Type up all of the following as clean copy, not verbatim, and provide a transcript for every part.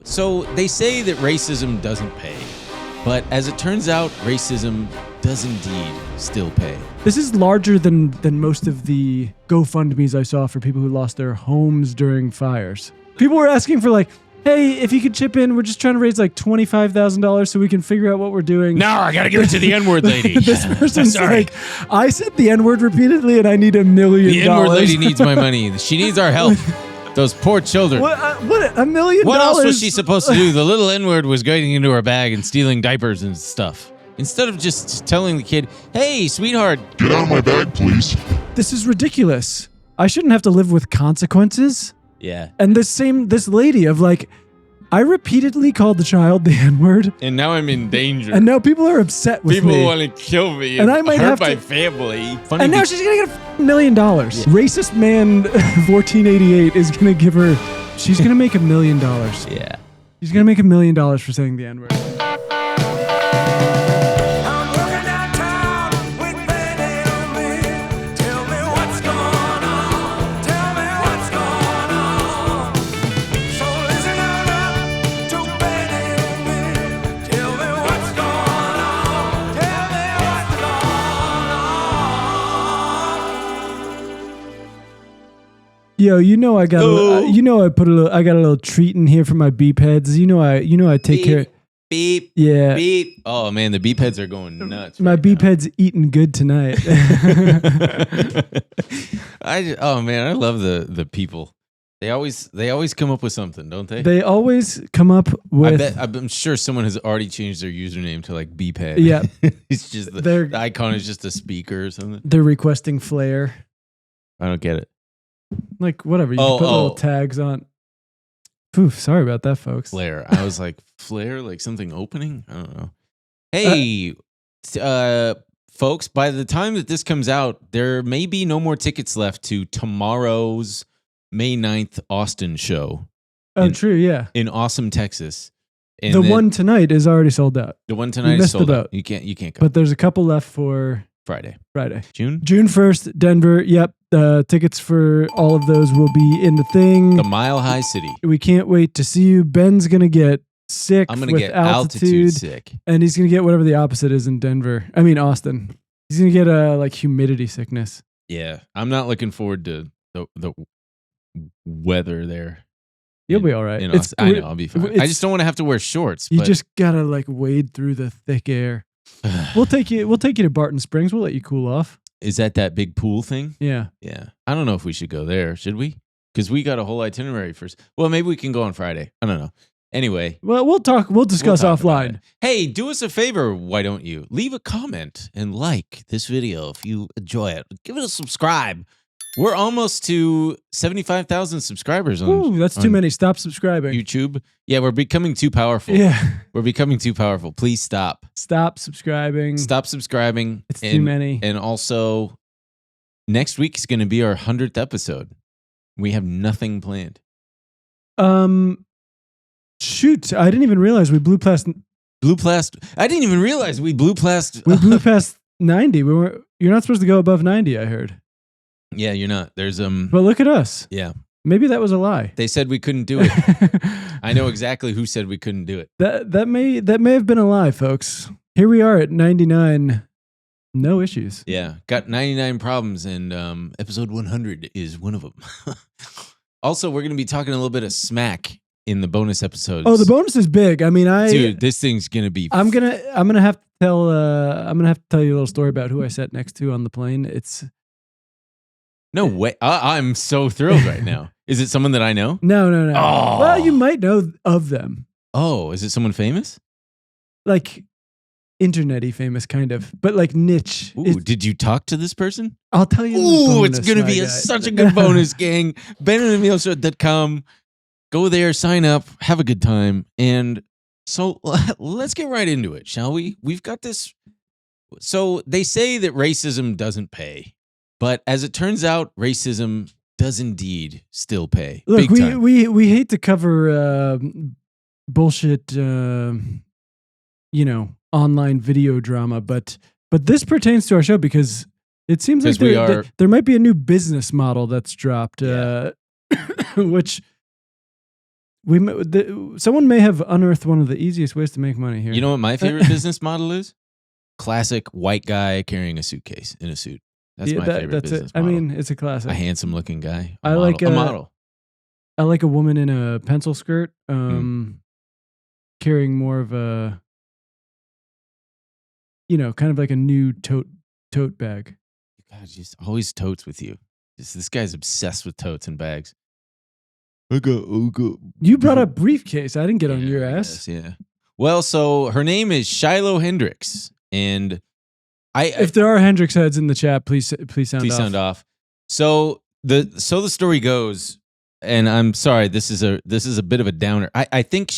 So they say that racism doesn't pay, but as it turns out, racism does indeed still pay. This is larger than most of the GoFundMes I saw for people who lost their homes during fires. People were asking for like, hey, if you could chip in, we're just trying to raise like $25,000 so we can figure out what we're doing. No, I gotta give it to the N-word lady. This person's like, I said the N-word repeatedly and I need $1 million. The N-word lady needs my money. She needs our help. Those poor children. What $1 million? What else was she supposed to do? The little N-word was going into her bag and stealing diapers and stuff. Instead of just telling the kid, hey, sweetheart, get out of my bag, please. This is ridiculous. I shouldn't have to live with consequences. Yeah. And this lady of like, I repeatedly called the child the N-word. And now I'm in danger. And now people are upset with me. People want to kill me and I might hurt have my to, family. And now she's going to get $1 million. Yeah. Racist man 1488 is going to give her, she's going to make $1 million. Yeah. She's going to make $1 million for saying the N-word. Yo, I got I got a little treat in here for my beep heads. I take care. Beep. Yeah. Beep. Oh man, the beep heads are going nuts. My beep head's eating good tonight. I love the people. They always come up with something, don't they? They always come up with. I'm sure someone has already changed their username to like beephead. Yeah. It's just the icon is just a speaker or something. They're requesting flair. I don't get it. Like, whatever. You can put little tags on. Poof. Sorry about that, folks. Flare. I was like, flare? Like something opening? I don't know. Hey, folks, by the time that this comes out, there may be no more tickets left to tomorrow's May 9th Austin show. True, yeah. In Awesome, Texas. And the one tonight is already sold out. The one tonight is sold out. You can't go. But there's a couple left for Friday. June 1st, Denver. Yep. Tickets for all of those will be in the thing. The Mile High City. We can't wait to see you. Ben's going to get sick. I'm going to get altitude sick. And he's going to get whatever the opposite is in Austin. He's going to get like humidity sickness. Yeah. I'm not looking forward to the weather there. You'll be all right. I know, I'll be fine. I just don't want to have to wear shorts. You just got to like wade through the thick air. We'll take you to Barton Springs. We'll let you cool off. Is that big pool thing? Yeah. Yeah. I don't know if we should go there. Should we? Because we got a whole itinerary first. Well, maybe we can go on Friday. I don't know. Anyway. Well, we'll discuss offline. Hey, do us a favor. Why don't you? Leave a comment and like this video if you enjoy it. Give it a subscribe. We're almost to 75,000 subscribers on that's too many. Stop subscribing. YouTube. Yeah, we're becoming too powerful. Yeah. We're becoming too powerful. Please stop. Stop subscribing. Stop subscribing. It's too many. And also, next week is going to be our 100th episode. We have nothing planned. Shoot. I didn't even realize we blew past. I didn't even realize we blew past. We blew past 90. You're not supposed to go above 90, I heard. Yeah, you're not. There's But look at us. Yeah. Maybe that was a lie. They said we couldn't do it. I know exactly who said we couldn't do it. That may have been a lie, folks. Here we are at 99. No issues. Yeah. Got 99 problems, and episode 100 is one of them. Also, we're going to be talking a little bit of smack in the bonus episodes. Oh, the bonus is big. I mean, dude, this thing's going to be I'm going to have to tell you a little story about who I sat next to on the plane. It's No way. I'm so thrilled right now. Is it someone that I know? No. Oh. Well, you might know of them. Oh, is it someone famous? Like internet-y famous, kind of, but like niche. Ooh, did you talk to this person? I'll tell you. Ooh, it's going to be such a good bonus, gang. BenandEmilShow.com. Go there, sign up, have a good time. And so let's get right into it, shall we? We've got this. So they say that racism doesn't pay. But as it turns out, racism does indeed still pay. Look, big time. we hate to cover bullshit, online video drama, but this pertains to our show because it seems like there might be a new business model that's dropped, which someone may have unearthed one of the easiest ways to make money here. You know what my favorite business model is? Classic white guy carrying a suitcase in a suit. That's my favorite business model. I mean, it's a classic. A handsome looking guy. I like a model. I like a woman in a pencil skirt, carrying more of a, kind of like a new tote bag. God, just always totes with you. This guy's obsessed with totes and bags. You brought up briefcase. I didn't get on your ass. Yeah. Well, so her name is Shiloh Hendrix, and if there are Hendrix heads in the chat, please sound off. So the story goes, and I'm sorry, this is a bit of a downer. I think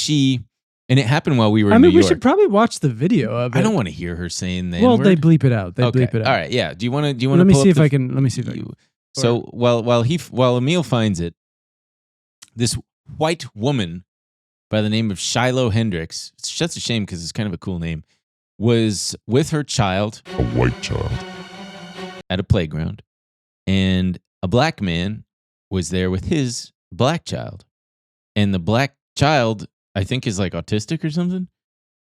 and it happened while we were in New York. We should probably watch the video of it. I don't want to hear her saying that. Well, they bleep it out. Bleep it out. All right, yeah. Do you want to? Let me see if I can. So while Emil finds it, this white woman by the name of Shiloh Hendrix, it's just a shame because it's kind of a cool name, was with her child, a white child, at a playground, and a black man was there with his black child, and the black child, I think, is like autistic or something.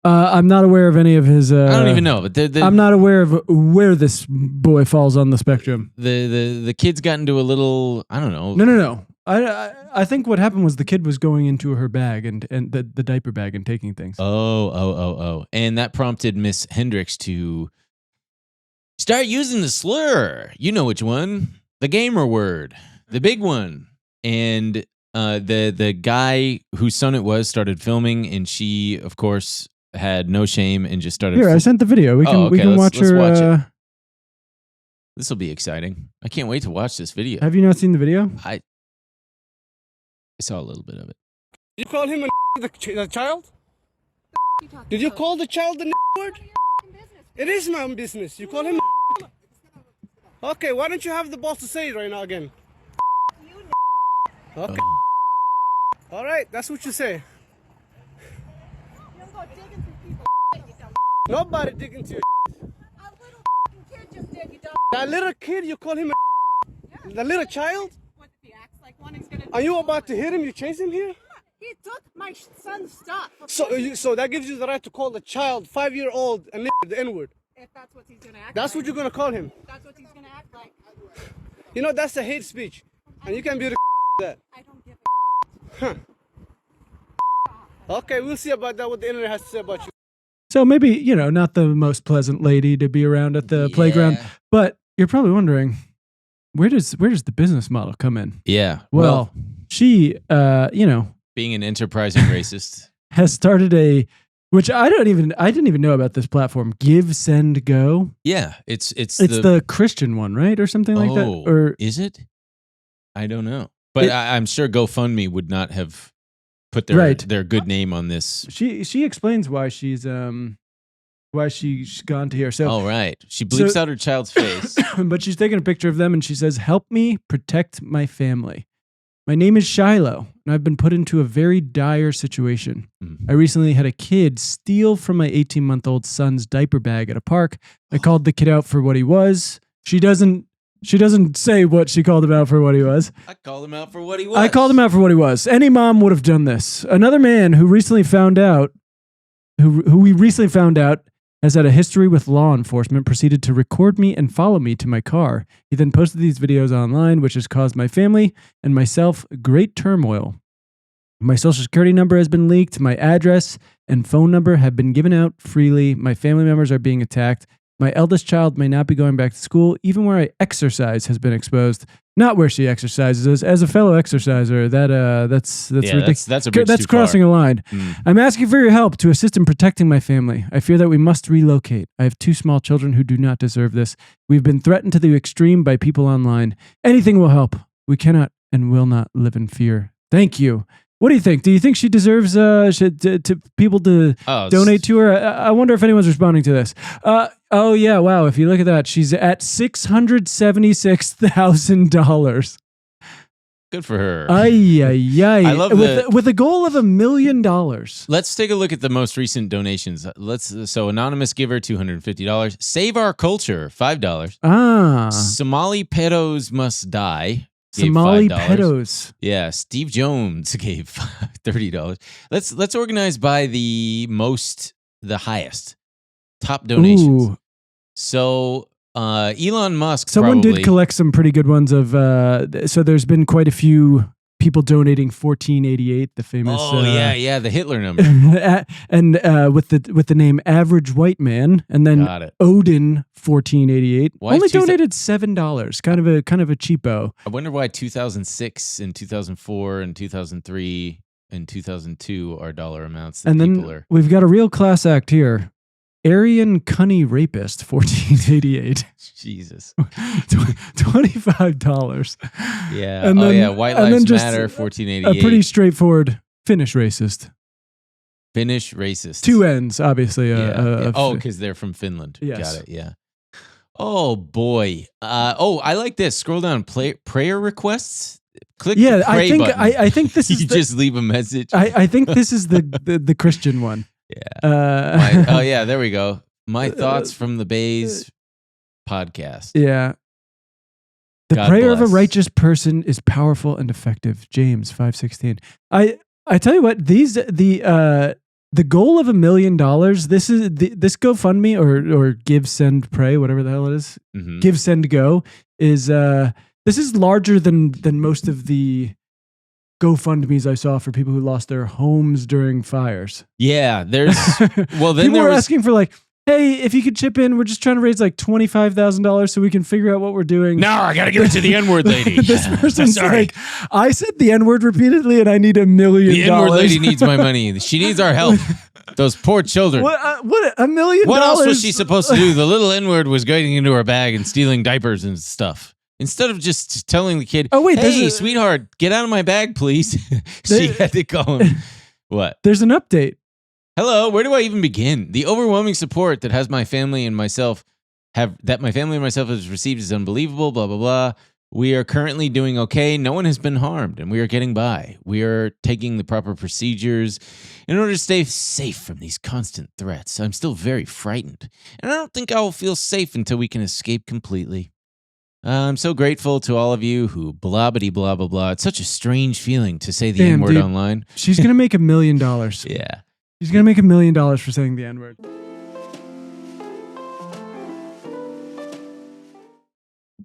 I'm not aware of any of his. I don't even know, but I'm not aware of where this boy falls on the spectrum. The kid's got into a little, I don't know. No. I think what happened was the kid was going into her bag and the diaper bag and taking things. Oh. And that prompted Miss Hendrix to start using the slur. You know which one. The gamer word. The big one. And the guy whose son it was started filming, and she, of course, had no shame and just started. Here, I sent the video. We can watch her. Watch it. This will be exciting. I can't wait to watch this video. Have you not seen the video? I saw a little bit of it. You call him the child? Did you call the child the word? It is my own business. You call him. Okay, why don't you have the balls to say it right now again? Okay. All right, that's what you say. Nobody digging into your. A little kid just did, you dumb. That little kid, you call him the little child? What if he acts like one, he's gonna. Are you about to hit him? You chase him here? He took my son's stuff. So that gives you the right to call the child 5-year-old and the N-word. If that's what he's gonna act. That's like. what you're gonna call him. That's what he's gonna act like. You know that's a hate speech, and you can be that. I don't give Huh. Okay, we'll see about that. What the internet has to say about you. So maybe, not the most pleasant lady to be around at the playground, but you're probably wondering, where does the business model come in? Yeah. Well, she, being an enterprising racist, has started which I didn't even know about this platform, Give, Send, Go. Yeah, it's the Christian one, right? Or something like that. Or is it? I don't know. But I'm sure GoFundMe would not have put their good name on this. She explains why she's gone to here. So right. She bleeps out her child's face. But she's taking a picture of them and she says, "Help me protect my family. My name is Shiloh, and I've been put into a very dire situation. I recently had a kid steal from my 18-month-old son's diaper bag at a park. I called the kid out for what he was. She doesn't say what she called him out for what he was. I called him out for what he was. I called him out for what he was. Any mom would have done this. Another man who we recently found out has had a history with law enforcement, proceeded to record me and follow me to my car. He then posted these videos online, which has caused my family and myself great turmoil. My social security number has been leaked. My address and phone number have been given out freely. My family members are being attacked. My eldest child may not be going back to school. Even where I exercise has been exposed. Not where she exercises. As a fellow exerciser, that's ridiculous. That's a bridge That's too crossing far. a line. I'm asking for your help to assist in protecting my family. I fear that we must relocate. I have 2 small children who do not deserve this. We've been threatened to the extreme by people online. Anything will help. We cannot and will not live in fear. Thank you." What do you think? Do you think she deserves to people to donate to her? I wonder if anyone's responding to this. Oh yeah, wow! If you look at that, she's at $676,000. Good for her. Ay. I love with a goal of $1 million. Let's take a look at the most recent donations. So anonymous giver $250. Save Our Culture $5. Ah. Somali pedos must die gave Somali $5. pedos. Yeah, Steve Jones gave $30. Let's organize by the highest top donations. Ooh. So Elon Musk. Someone probably, did collect some pretty good ones of. So there's been quite a few people donating 1488, the famous. Oh yeah, the Hitler number. And with the name Average White Man, and then Got it. Odin 1488 Why only is two thou- donated $7. Kind of a cheapo. I wonder why 2006 and 2004 and 2003 and 2002 are dollar amounts that And people then are. we've got a real class act here. Aryan Cunny Rapist 1488. Jesus. $25. Yeah. And then- White and then Lives just Matter A 1488. pretty straightforward Finnish racist. Finnish racist. Two ends, obviously. Yeah. Because they're from Finland. Yes. Got it. Yeah. Oh boy. I like this. Scroll down. Prayer requests. Click the pray button. I think this is you just leave a message. I think this is the Christian one. Yeah. Yeah. There we go. My thoughts from the Bays podcast. Yeah. The God prayer of a bless. righteous person is powerful and effective. James 5:16. I tell you what, the goal of $1 million. This is this GoFundMe or Give Send Pray, whatever the hell it is. Mhm. Give Send Go is this is larger than most of the GoFundMes I saw for people who lost their homes during fires. Yeah. There's. Well, then People there were was. asking for like, hey, if you could chip in, we're just trying to raise like $25,000 so we can figure out what we're doing. No, I gotta give it to the N-word lady. This person's Sorry. like, I said the N-word repeatedly and I need $1 million. The N-word lady needs my money. She needs our help. Those poor children. What $1 million? What else was she supposed to do? The little N-word was going into her bag and stealing diapers and stuff. Instead of just telling the kid, Oh, wait, there's hey, a- sweetheart, get out of my bag, please. She had to call him. What? There's an update. Hello, where do I even begin? The overwhelming support that my family and myself has received is unbelievable, blah, blah, blah. We are currently doing okay. No one has been harmed, and we are getting by. We are taking the proper procedures in order to stay safe from these constant threats. I'm still very frightened, and I don't think I will feel safe until we can escape completely. I'm so grateful to all of you who blah, blah, blah, blah, blah. It's such a strange feeling to say the Damn, N-word dude. online. She's going to make $1 million. Yeah. She's going to make $1 million for saying the N-word.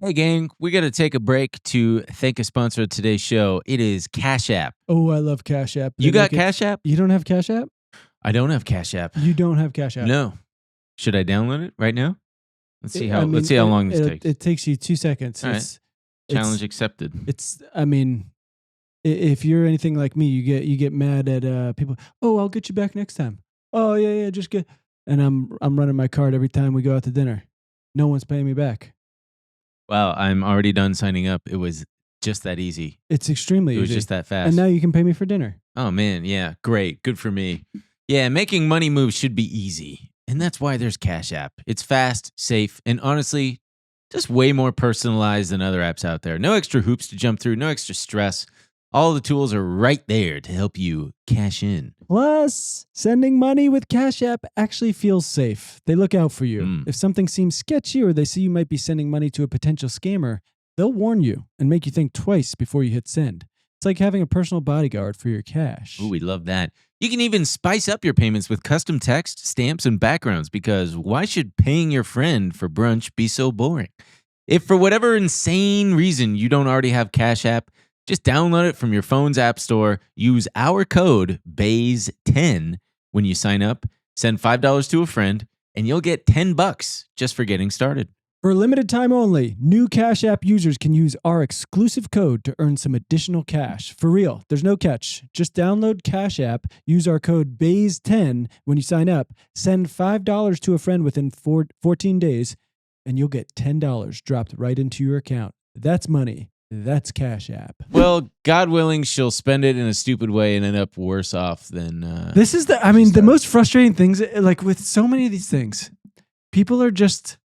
Hey, gang, we got to take a break to thank a sponsor of today's show. It is CASHAPP. Oh, I love Cash App. You got CASHAPP? You don't have Cash App? I don't have CASHAPP. You don't have Cash App. No. Should I download it right now? Let's see I mean, let's see how long this takes. It takes you 2 seconds. All right. It's- Challenge accepted. It's I mean, if you're anything like me, you get mad at people. Oh, I'll get you back next time. Oh yeah, just get. And I'm running my card every time we go out to dinner. No one's paying me back. Wow, I'm already done signing up. It was just that easy. It's extremely It was easy. just that fast. And now you can pay me for dinner. Oh man, yeah, great. Good for me. Yeah, making money moves should be easy. And that's why there's Cash App. It's fast, safe, and honestly, just way more personalized than other apps out there. No extra hoops to jump through, no extra stress. All the tools are right there to help you cash in. Plus, sending money with Cash App actually feels safe. They look out for you. Mm. If something seems sketchy or they see you might be sending money to a potential scammer, they'll warn you and make you think twice before you hit send. It's like having a personal bodyguard for your cash. Ooh, we love that. You can even spice up your payments with custom text, stamps, and backgrounds because why should paying your friend for brunch be so boring? If for whatever insane reason you don't already have Cash App, just download it from your phone's app store. Use our code BAYS10 when you sign up. Send $5 to a friend, and you'll get $10 just for getting started. For a limited time only, new Cash App users can use our exclusive code to earn some additional cash. For real, there's no catch. Just download Cash App, use our code BAYS10 when you sign up, send $5 to a friend within 14 days, and you'll get $10 dropped right into your account. That's money. That's Cash App. Well, God willing, she'll spend it in a stupid way and end up worse off than... This is the most frustrating things, like with so many of these things, people are just...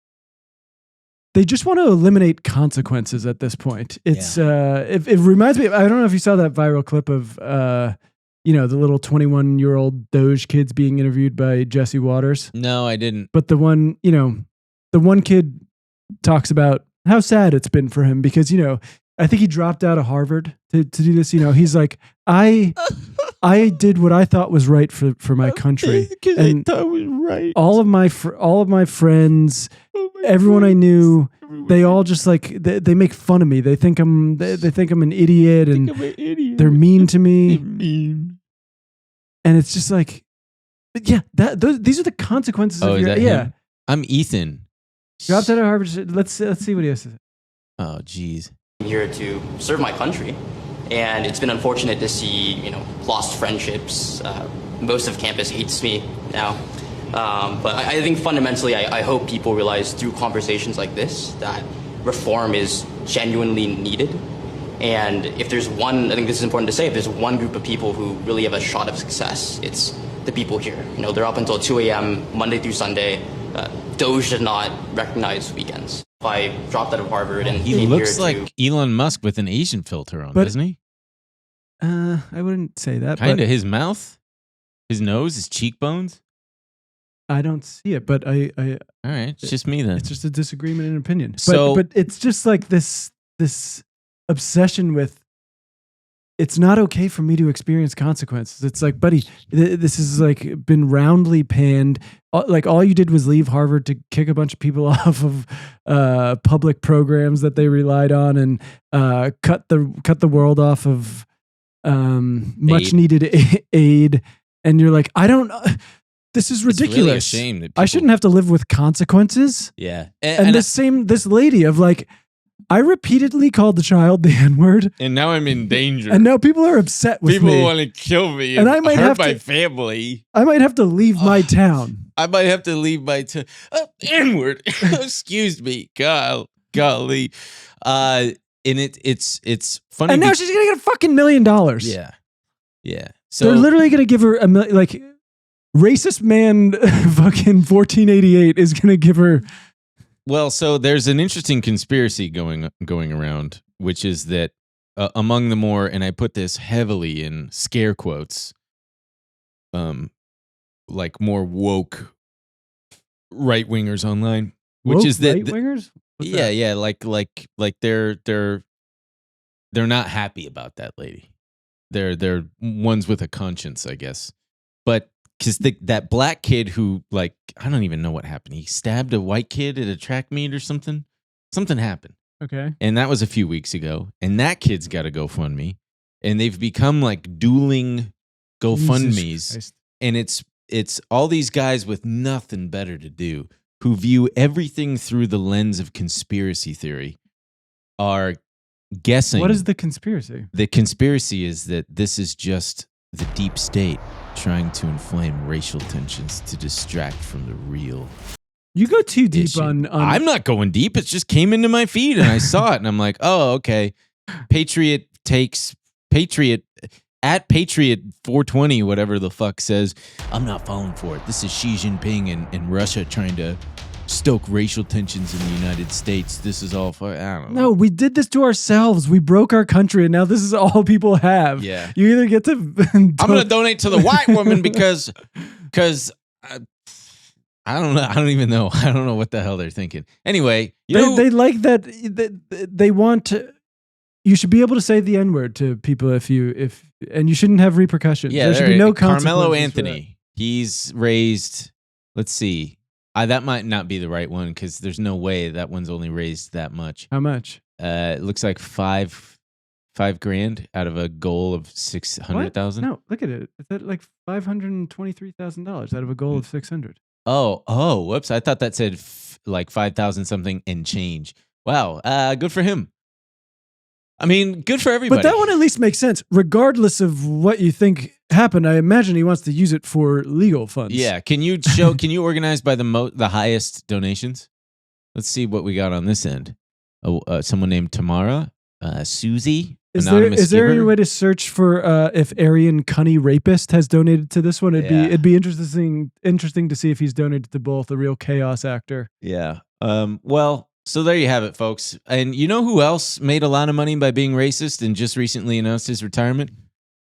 They just want to eliminate consequences at this point. It's it reminds me of, I don't know if you saw that viral clip of the little 21-year-old Doge kids being interviewed by Jesse Waters. No, I didn't. But the one kid talks about how sad it's been for him because I think he dropped out of Harvard to do this. He's like, I did what I thought was right for my country, and I thought it was right. all of my friends, everyone I knew, they all just like they make fun of me. They think I'm an idiot, and they're mean to me. And it's just like, yeah, these are the consequences. Oh, of is your, that yeah. him? I'm Ethan. Dropped out of Harvard. Let's see what he has to say. Oh, geez. Here to serve my country, and it's been unfortunate to see lost friendships. Most of campus hates me now, but I think fundamentally I hope people realize through conversations like this that reform is genuinely needed. And if there's one, I think this is important to say, if there's one group of people who really have a shot of success, it's the people here. They're up until 2 a.m. Monday through Sunday. Doge does not recognize weekends. If I dropped out of Harvard and He came looks here like Elon Musk with an Asian filter on, doesn't he? I wouldn't say that. Kind but of. His mouth, his nose, his cheekbones. I don't see it, but All right, it's just me then. It's just a disagreement in opinion. So- but it's just like this obsession with, it's not okay for me to experience consequences. It's like, buddy, this is like been roundly panned. Like all you did was leave Harvard to kick a bunch of people off of public programs that they relied on, and cut the world off of much needed aid. And you're like, I don't. This is It's ridiculous. really a shame that I shouldn't have to live with consequences. Yeah, And this lady of like, I repeatedly called the child the N-word, and now I'm in danger. and now people are upset with People me. want to kill me And and I might hurt have my to- family. I might have to leave my town. I might have to leave my N-word. Excuse me, golly. And it's funny. And now she's gonna get a fucking $1 million. Yeah. So They're literally gonna give her like racist man fucking 1488 is gonna give her. Well, so there's an interesting conspiracy going around, which is that among the more, and I put this heavily in scare quotes, like more woke right wingers online, which Woke is that right wingers. yeah, like they're not happy about that lady. They're ones with a conscience, I guess, but. Because that black kid who, like, I don't even know what happened. He stabbed a white kid at a track meet or something. Something happened. Okay. And that was a few weeks ago. And that kid's got a GoFundMe. And they've become like dueling GoFundMes. And it's all these guys with nothing better to do who view everything through the lens of conspiracy theory are guessing. What is the conspiracy? The conspiracy is that this is just the deep state trying to inflame racial tensions to distract from the real. You go too deep issue. on. I'm not going deep. It just came into my feed and I saw it and I'm like, oh, okay. Patriot at Patriot 420, whatever the fuck says, I'm not falling for it. This is Xi Jinping and Russia trying to stoke racial tensions in the United States. This is all I don't know. No, we did this to ourselves. We broke our country, and now this is all people have. Yeah. You either get to. I'm going to donate to the white woman because I don't know. I don't even know. I don't know what the hell they're thinking. Anyway, they like that. They want to. You should be able to say the N-word to people and you shouldn't have repercussions. Yeah, there should be no consequences. Carmelo for Anthony. He's raised. Let's see. That might not be the right one because there's no way that one's only raised that much. that. How much? It looks like $5,000 out of a goal of 600,000. No, look at it. It's at like $523,000 out of a goal of 600. Oh, whoops! I thought that said like 5,000 something and change. Wow, good for him. I mean, good for everybody. But that one at least makes sense, regardless of what you think happened. I imagine he wants to use it for legal funds. Yeah. Can you organize by the highest donations? Let's see what we got on this end. Someone named Tamara, Susie. Is there any way to search for if Aryan Cunny Rapist has donated to this one? It'd be interesting to see if he's donated to both. A real chaos actor. Yeah. Well, so there you have it, folks. And you know who else made a lot of money by being racist and just recently announced his retirement?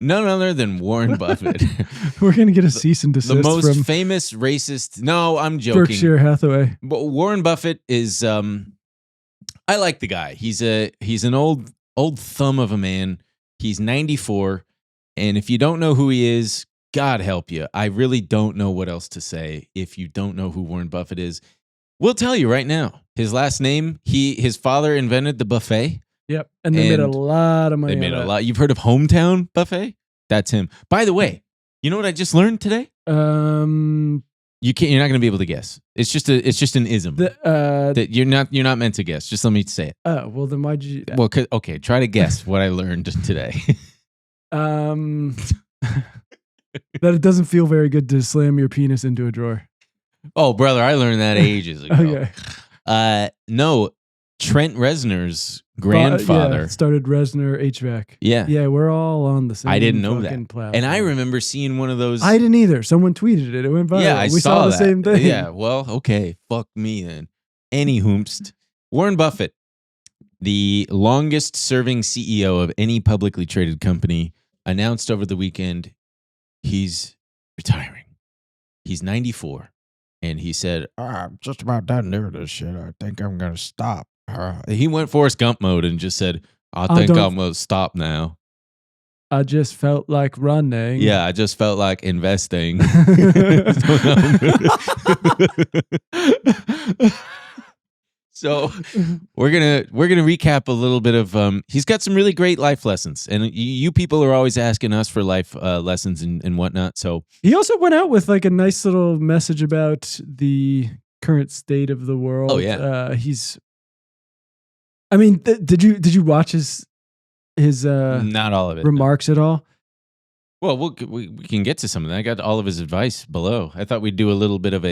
None other than Warren Buffett. We're gonna get a cease and desist The most from famous racist. No, I'm joking. Berkshire Hathaway. But Warren Buffett is. I like the guy. He's an old old thumb of a man. He's 94. And if you don't know who he is, God help you. I really don't know what else to say if you don't know who Warren Buffett is. We'll tell you right now. His last name, his father invented the buffet. Yep. And they made a lot of money. They made a lot. You've heard of Hometown Buffet? That's him. By the way, you know what I just learned today? You're not going to be able to guess. It's just an ism that you're not meant to guess. Just let me say it. Oh, well then why'd you? Well, okay, try to guess what I learned today. That it doesn't feel very good to slam your penis into a drawer. Oh, brother, I learned that ages ago. Okay. No, Trent Reznor's grandfather started Resner HVAC. Yeah. Yeah, we're all on the same. I didn't know that. Platform. And I remember seeing one of those. I didn't either. Someone tweeted it. It went viral. Yeah, we saw the same thing. Yeah, well, okay. Fuck me then. Any hoomst. Warren Buffett, the longest serving CEO of any publicly traded company, announced over the weekend he's retiring. He's 94. And he said, I'm just about done doing this shit. I think I'm going to stop. He went Forrest Gump mode and just said, I think I'm going to stop now. I just felt like running. Yeah, I just felt like investing. So we're gonna recap a little bit of he's got some really great life lessons, and you people are always asking us for life lessons and whatnot. So he also went out with like a nice little message about the current state of the world. Oh yeah, I mean, did you watch his not all of it remarks at all? Well, we can get to some of that. I got all of his advice below. I thought we'd do a little bit of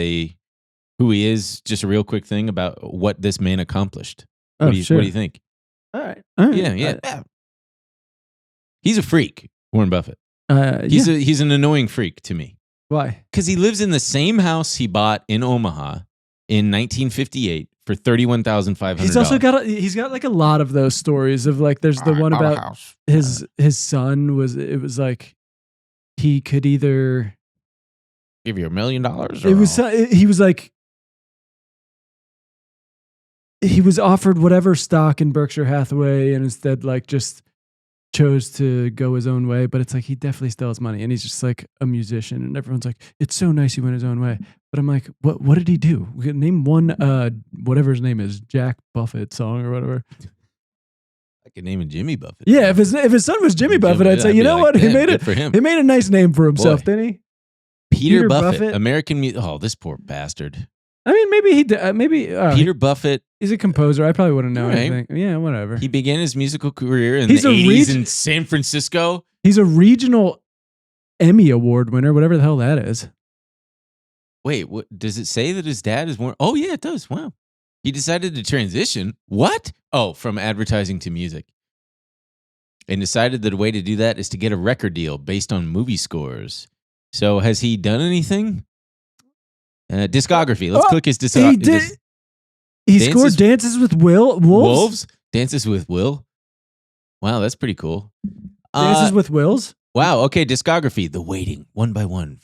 who he is, just a real quick thing about what this man accomplished. What do you think? All right. Yeah. He's a freak, Warren Buffett. He's an annoying freak to me. Why? Because he lives in the same house he bought in Omaha in 1958 for $31,500. He's also got like a lot of those stories of like there's the one about his son was like he could either give you $1 million. He was offered whatever stock in Berkshire Hathaway and instead like just chose to go his own way. But it's like he definitely still has money and he's just like a musician and everyone's like, it's so nice he went his own way. But I'm like, what did he do? We could name one whatever his name is, Jack Buffett song or whatever. I could name him Jimmy Buffett. Yeah, if his son was Jimmy Buffett, I'd say, you know what? He made it for him. He made a nice name for himself, didn't he? Peter Buffett, American music. Oh, this poor bastard. I mean, maybe he did. Peter Buffett. He's a composer. I probably wouldn't know anything. Yeah, whatever. He began his musical career in the 80s in San Francisco. He's a regional Emmy Award winner, whatever the hell that is. Wait, what does it say that his dad is more? Oh, yeah, it does. Wow. He decided to transition. What? Oh, from advertising to music. And decided that a way to do that is to get a record deal based on movie scores. So has he done anything? Discography. Let's click his discography. He scored Dances with Wolves? Dances with Will? Wow, that's pretty cool. Dances with Wills? Wow, okay, discography. The Waiting, One by One,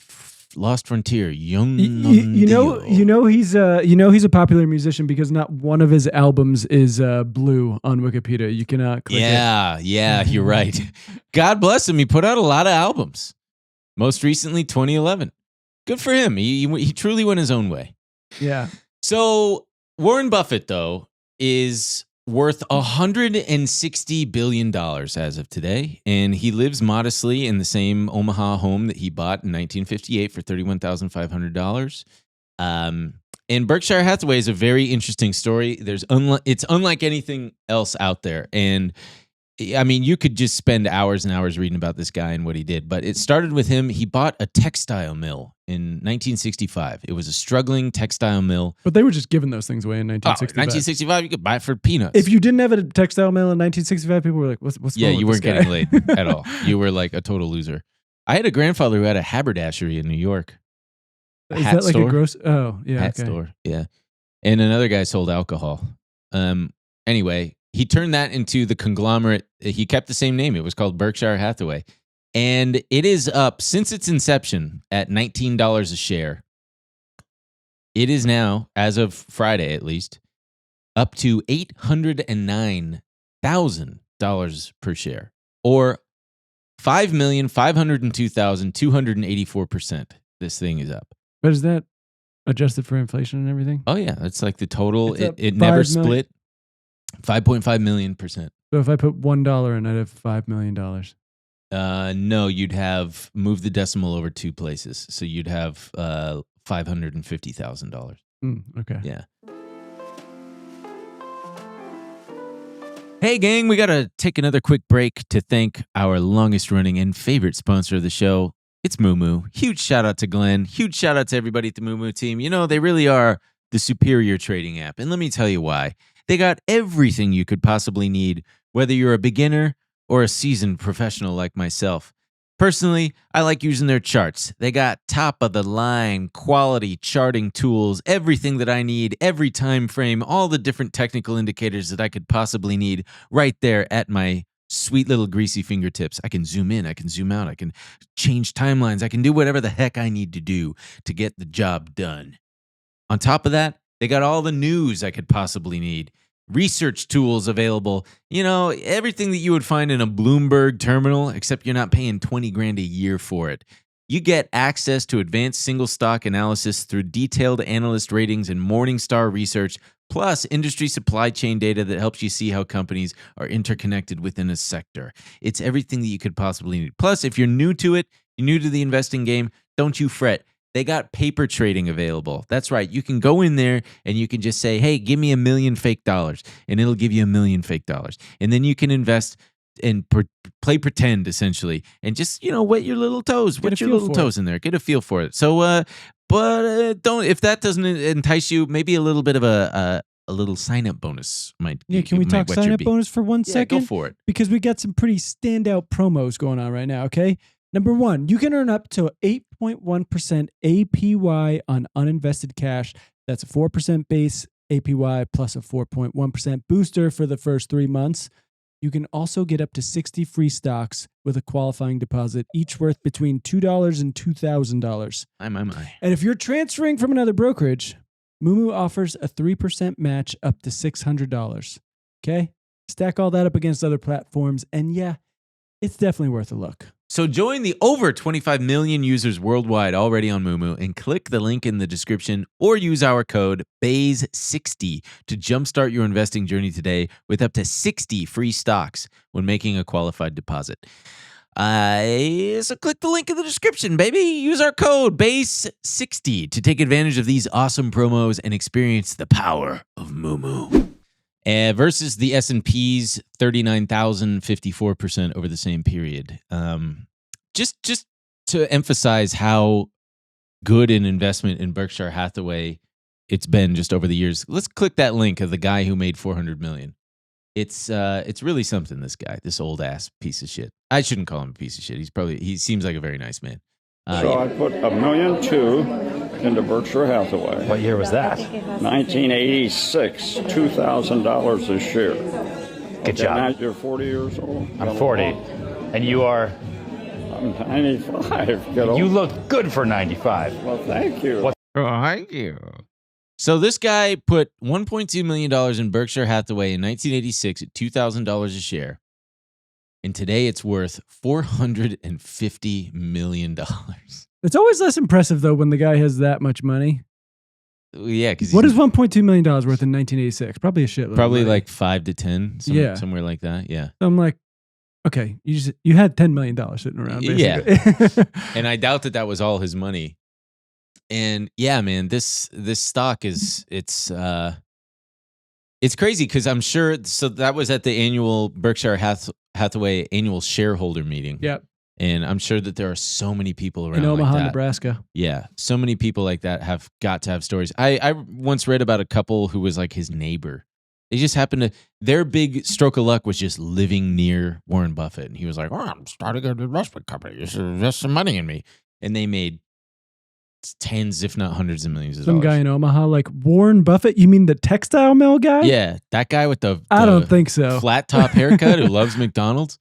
Lost Frontier, Young. You know he's a popular musician because not one of his albums is blue on Wikipedia. You cannot click it. Yeah, you're right. God bless him. He put out a lot of albums. Most recently, 2011. Good for him. He truly went his own way. Yeah. So Warren Buffett, though, is worth $160 billion as of today, and he lives modestly in the same Omaha home that he bought in 1958 for $31,500. And Berkshire Hathaway is a very interesting story. It's unlike anything else out there, and I mean, you could just spend hours and hours reading about this guy and what he did, but it started with him. He bought a textile mill in 1965. It was a struggling textile mill. But they were just giving those things away in 1965. 1965, you could buy it for peanuts. If you didn't have a textile mill in 1965, people were like, what's yeah, you weren't getting laid at all. You were like a total loser. I had a grandfather who had a haberdashery in New York. Is that like a gross? Oh, yeah. Hat store, yeah. And another guy sold alcohol. Anyway, he turned that into the conglomerate. He kept the same name. It was called Berkshire Hathaway. And it is up since its inception at $19 a share. It is now, as of Friday at least, up to $809,000 per share, or 5,502,284%. This thing is up. But is that adjusted for inflation and everything? Oh yeah, that's like the total. It's up It never 5 million. split. 5.5 million%. So if I put $1 in, I'd have $5 million. No, you'd have moved the decimal over 2 places, so you'd have $550,000. Okay. Yeah. Hey, gang, we got to take another quick break to thank our longest running and favorite sponsor of the show. It's Mumu. Huge shout out to Glenn. Huge shout out to everybody at the Mumu team. You know, they really are the superior trading app. And let me tell you why. They got everything you could possibly need, whether you're a beginner or a seasoned professional like myself. Personally, I like using their charts. They got top-of-the-line quality charting tools, everything that I need, every time frame, all the different technical indicators that I could possibly need right there at my sweet little greasy fingertips. I can zoom in, I can zoom out, I can change timelines, I can do whatever the heck I need to do to get the job done. On top of that, they got all the news I could possibly need. Research tools available, you know, everything that you would find in a Bloomberg terminal, except you're not paying $20,000 a year for it. You get access to advanced single stock analysis through detailed analyst ratings and Morningstar research, plus industry supply chain data that helps you see how companies are interconnected within a sector. It's everything that you could possibly need. Plus, if you're new to it, you're new to the investing game, don't you fret. They got paper trading available. That's right. You can go in there and you can just say, hey, give me $1 million fake dollars, and it'll give you $1 million fake dollars. And then you can invest and play pretend, essentially, and just, you know, wet your little toes. Wet your little toes in there. Get a feel for it. So, don't, if that doesn't entice you, maybe a little bit of a little sign-up bonus might. Yeah, can we talk sign-up bonus for 1 second? Go for it. Because we got some pretty standout promos going on right now, okay? Number 1, you can earn up to 8.1% APY on uninvested cash. That's a 4% base APY plus a 4.1% booster for the first 3 months. You can also get up to 60 free stocks with a qualifying deposit, each worth between $2 and $2,000. My. And if you're transferring from another brokerage, Mumu offers a 3% match up to $600. Okay? Stack all that up against other platforms, and yeah, it's definitely worth a look. So join the over 25 million users worldwide already on Mumu and click the link in the description or use our code BAYS60 to jumpstart your investing journey today with up to 60 free stocks when making a qualified deposit. So click the link in the description, baby. Use our code BAYS60 to take advantage of these awesome promos and experience the power of Mumu. Versus the S&P's 39,054% over the same period. Just to emphasize how good an investment in Berkshire Hathaway it's been just over the years. Let's click that link of the guy who made $400 million. It's really something. This guy, this old ass piece of shit. I shouldn't call him a piece of shit. He seems like a very nice man. So I put $1.2 million into Berkshire Hathaway. What year was that? 1986, $2,000 a share. Good job. Matt, you're 40 years old. I'm 40. And you are? I'm 95. You look good for 95. Well, thank you. What? Thank you. So this guy put $1.2 million in Berkshire Hathaway in 1986 at $2,000 a share. And today it's worth $450 million. It's always less impressive, though, when the guy has that much money. Yeah. What is $1.2 million worth in 1986? Probably a shitload. Probably like 5 to 10. Yeah. Somewhere like that. Yeah. So I'm like, okay, you had $10 million sitting around, basically. Yeah. And I doubt that was all his money. And yeah, man, this stock it's crazy because I'm sure. So that was at the annual Berkshire Hathaway annual shareholder meeting. Yep. And I'm sure that there are so many people around in Omaha, like that. Nebraska. Yeah, so many people like that have got to have stories. I once read about a couple who was like his neighbor. They just happened to, their big stroke of luck was just living near Warren Buffett. And he was like, I'm starting an investment company. You should invest some money in me. And they made tens, if not hundreds of millions of dollars. Some guy in Omaha, like Warren Buffett? You mean the textile mill guy? Yeah, that guy with the I don't think so. Flat top haircut who loves McDonald's.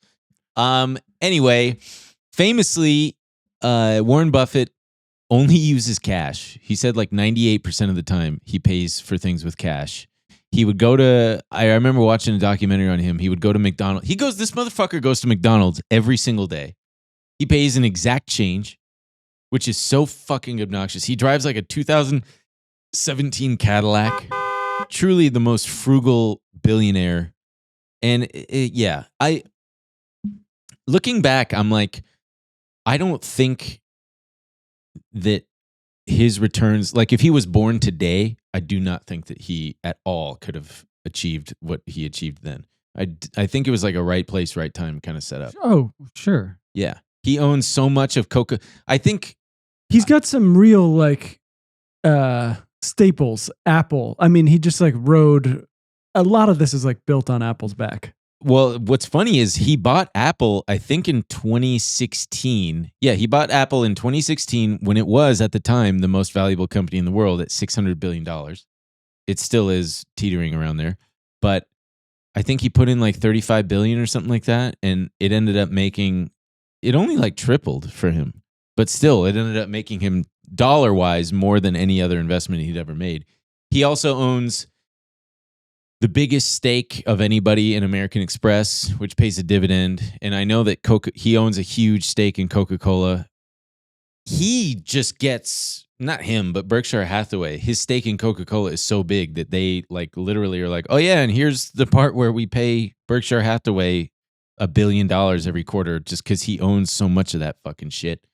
Anyway, famously, Warren Buffett only uses cash. He said like 98% of the time he pays for things with cash. He would go to, I remember watching a documentary on him. He would go to McDonald's. This motherfucker goes to McDonald's every single day. He pays an exact change, which is so fucking obnoxious. He drives like a 2017 Cadillac. Truly the most frugal billionaire. And looking back, I'm like, I don't think that his returns, like if he was born today, I do not think that he at all could have achieved what he achieved then. I think it was like a right place, right time kind of setup. Oh, sure. Yeah. He owns so much of Coca. I think he's got some real like staples. Apple. I mean, he just like rode. A lot of this is like built on Apple's back. Well, what's funny is he bought Apple, I think in 2016. Yeah, he bought Apple in 2016 when it was at the time the most valuable company in the world at $600 billion. It still is teetering around there. But I think he put in like 35 billion or something like that. And it ended up making, it only like tripled for him. But still, it ended up making him dollar-wise more than any other investment he'd ever made. He also owns the biggest stake of anybody in American Express, which pays a dividend. And I know that he owns a huge stake in Coca-Cola. He just gets, not him, but Berkshire Hathaway, his stake in Coca-Cola is so big that they like literally are like, oh yeah, and here's the part where we pay Berkshire Hathaway $1 billion every quarter just because he owns so much of that fucking shit.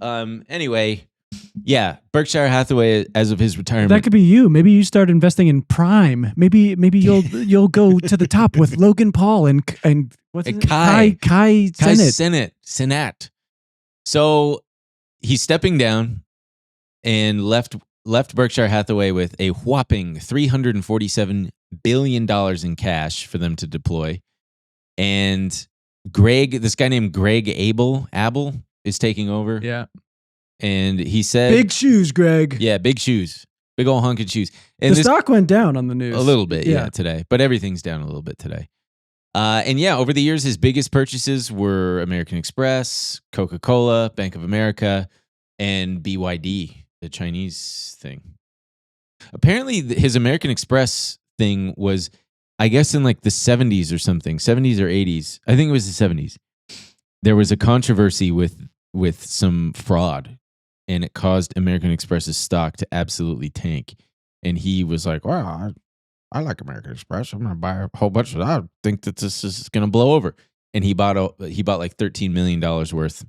Anyway, yeah, Berkshire Hathaway as of his retirement. That could be you. Maybe you start investing in Prime. Maybe you'll go to the top with Logan Paul and what's it? Kai Cenat. So he's stepping down and left Berkshire Hathaway with a whopping $347 billion in cash for them to deploy. And this guy named Greg Abel is taking over. Yeah. And he said, big shoes, Greg. Yeah, big shoes. Big old hunkin' shoes. And the stock went down on the news. A little bit, yeah, today. But everything's down a little bit today. And yeah, over the years, his biggest purchases were American Express, Coca-Cola, Bank of America, and BYD, the Chinese thing. Apparently, his American Express thing was, I guess, in like the 70s or something, 70s or 80s. I think it was the 70s. There was a controversy with some fraud, and it caused American Express's stock to absolutely tank. And he was like, well, I like American Express. I'm going to buy a whole bunch of that. I think that this is going to blow over. And he bought like $13 million worth.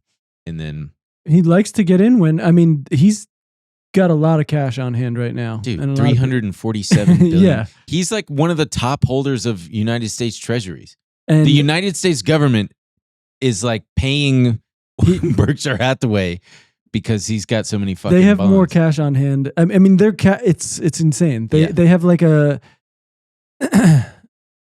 And then he likes to get in he's got a lot of cash on hand right now. Dude, $347 billion. Yeah. He's like one of the top holders of United States treasuries. And the United States government is like paying Berkshire Hathaway because he's got so many fucking They have bonds. more cash on hand. I mean, it's insane. They have like a